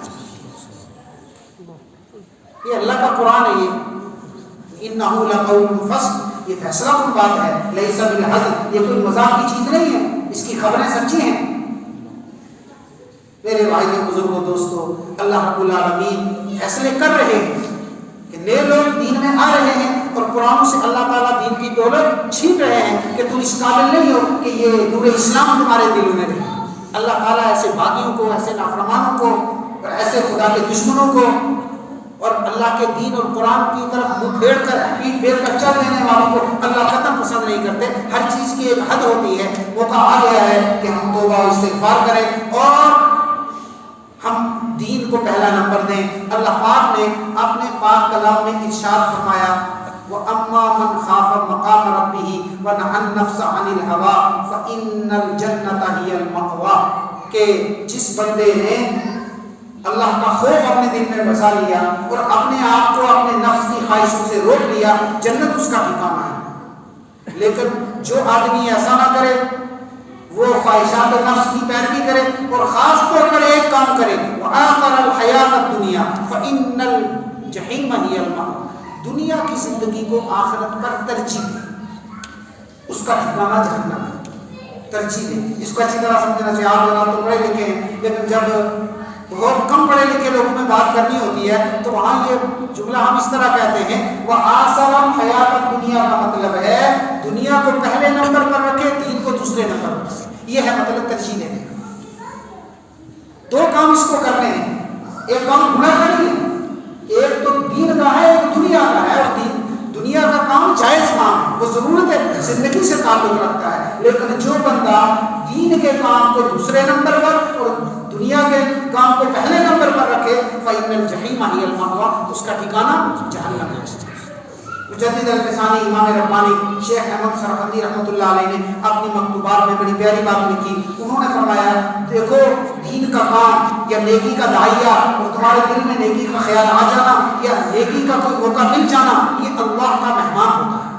یہ اللہ کا قرآن ہے، یہ انہ لقول فصل، یہ فیصلہ کن بات ہے، لیس بالہزل، یہ کوئی مذاق کی چیز نہیں ہے، اس کی خبریں سچی ہیں۔ میرے بھائی بزرگوں دوستو، اللہ رب العالمین فیصلے کر رہے ہیں کہ نئے لوگ دین میں آ رہے ہیں اور قرآن سے اللہ تعالیٰ دین کی دولت چھین رہے ہیں کہ تم اس قابل نہیں ہو کہ یہ نور اسلام تمہارے دلوں میں رہے۔ اللہ تعالیٰ ایسے باغیوں کو، ایسے نافرمانوں کو اور ایسے خدا کے دشمنوں کو اور اللہ کے دین اور قرآن کی طرف منہ پھیر کر، پیٹ پھیر کر چل دینے والوں کو اللہ قطعاً پسند نہیں کرتے۔ ہر چیز کی ایک حد ہوتی ہے، موقع آ گیا ہے کہ ہم توبہ و استغفار کریں اور ہم دین کو پہلا نمبر دیں۔ اللہ پاک نے اپنے پاک کلام میں ارشاد فرمایا، وَأَمَّا مَنْ خَافَ مَقَامَ رَبِّهِ وَنَهَى النَّفْسَ عَنِ الْهَوَىٰ فَإِنَّ الْجَنَّةَ هِيَ الْمَأْوَىٰ، کہ جس بندے نے اللہ کا خوف اپنے دل میں بسا لیا اور اپنے آپ کو اپنے نفس کی خواہشوں سے روک لیا، جنت اس کا ٹھکانہ ہے۔ لیکن جو آدمی ایسا نہ کرے، وہ خواہشات نفس کی پیروی کرے اور خاص طور پر ایک کام کرے، وَآخَرَ الْحَيَاةَ الدُّنْيَا فَإِنَّ الْجَحِيمَ هِيَ الْمَأْوَىٰ، دنیا کی زندگی کو آخرت پر ترجیح دے، اس کا ٹھکانہ جہنم ہے، ترجیح دے۔ اس کو اچھی طرح سمجھنا چاہیے۔ آپ لوگ تو پڑھے لکھے ہیں، لیکن جب بہت کم پڑھے لکھے لوگوں میں بات کرنی ہوتی ہے تو وہاں یہ جملہ ہم اس طرح کہتے ہیں، وَآثَرَ الْحَيَاةَ الدُّنْيَا کا مطلب ہے دنیا کو پہلے نمبر پر رکھے، دین کو دوسرے نمبر پر۔ یہ ہے مطلب ترجیح دینے کا۔ دو کام اس کو کرنے ہیں، ایک کام گناہ کا نہیں ہے، ایک تو دین کا ہے، ایک دنیا کا ہے۔ اور دنیا کا کام جائز کام ہے، وہ ضرورت زندگی سے تعلق رکھتا ہے، لیکن جو بندہ دین کے کام کو دوسرے نمبر پر اور دنیا کے کام کو پہلے نمبر پر رکھے، فَإِنَّ الْجَحِيمَ هِيَ الْمَأْوَىٰ، اس کا ٹھکانہ جہنم ہے۔ مجدد الفسانی امام ربانی شیخ احمد سرخندی رحمۃ اللہ علیہ نے اپنی مکتوبات میں بڑی پیاری بات لکھی۔ انہوں نے فرمایا، دیکھو دین کا کام یا نیکی کا داعیہ اور تمہارے دل میں نیکی کا خیال آ جانا یا نیکی کا کوئی موقع مل جانا، یہ اللہ کا مہمان ہوتا ہے،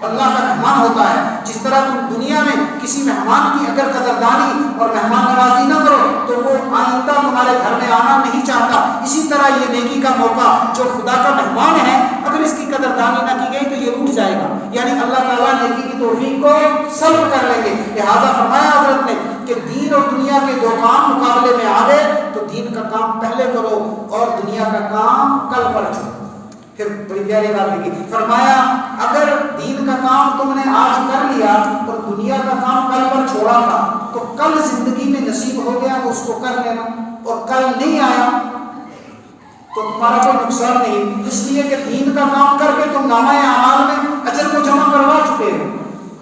اللہ کا مہمان ہوتا ہے۔ جس طرح تم دنیا میں کسی مہمان کی اگر قدردانی اور مہمان نوازی نہ کرو تو وہ آئندہ تمہارے گھر میں آنا نہیں چاہتا، اسی طرح یہ نیکی کا موقع جو خدا کا مہمان ہے، اگر اس کی قدردانی نہ کی گئی تو یہ روٹ جائے گا، یعنی اللہ تعالیٰ نیکی کی توفیق کو سلب کر لیں گے۔ لہٰذا فرمایا حضرت نے کہ دین اور دنیا کے دو کام مقابلے میں آ گئے تو دین کا کام پہلے کرو اور دنیا کا کام کل پر چھوڑو۔ پھر بڑی پیاری بات لکھی، فرمایا اگر دین کا کام تم نے آج کر لیا اور دنیا کا کام کل پر چھوڑا تھا تو کل زندگی میں نصیب ہو گیا تو اس کو کر لینا، اور کل نہیں آیا تو تمہارا کوئی نقصان نہیں، اس لیے کہ دین کا کام کر کے تم نامہ اعمال میں اجر کو جمع کروا چکے ہو،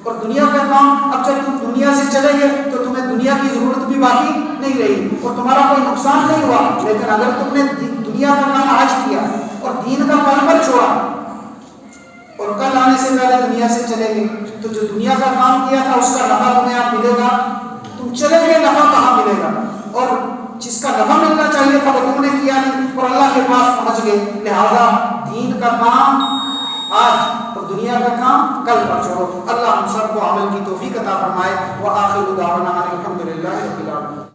اور دنیا کا کام اب جب تم دنیا سے چلے گئے تو تمہیں دنیا کی ضرورت بھی باقی نہیں رہی اور تمہارا کوئی نقصان نہیں ہوا۔ لیکن اگر تم نے دنیا کا کام آج کیا اور دین کا کل پر چھوڑا اور کل آنے سے پہلے دنیا سے چلے گئے تو جو دنیا کا کام کیا تھا اس کا نفع تمہیں آپ ملے گا، تم چلے گئے نفع کہاں ملے گا، اور جس کا نفع ملنا چاہیے تھا وہ تم نے کیا نہیں اور اللہ کے پاس پہنچ گئے۔ لہذا دین کا کام آج اور دنیا کا کام کل پر چھوڑو۔ اللہ ہم سب کو عمل کی توفیق عطا فرمائے۔ وآخر دعوانا الحمدللہ رب العالمین۔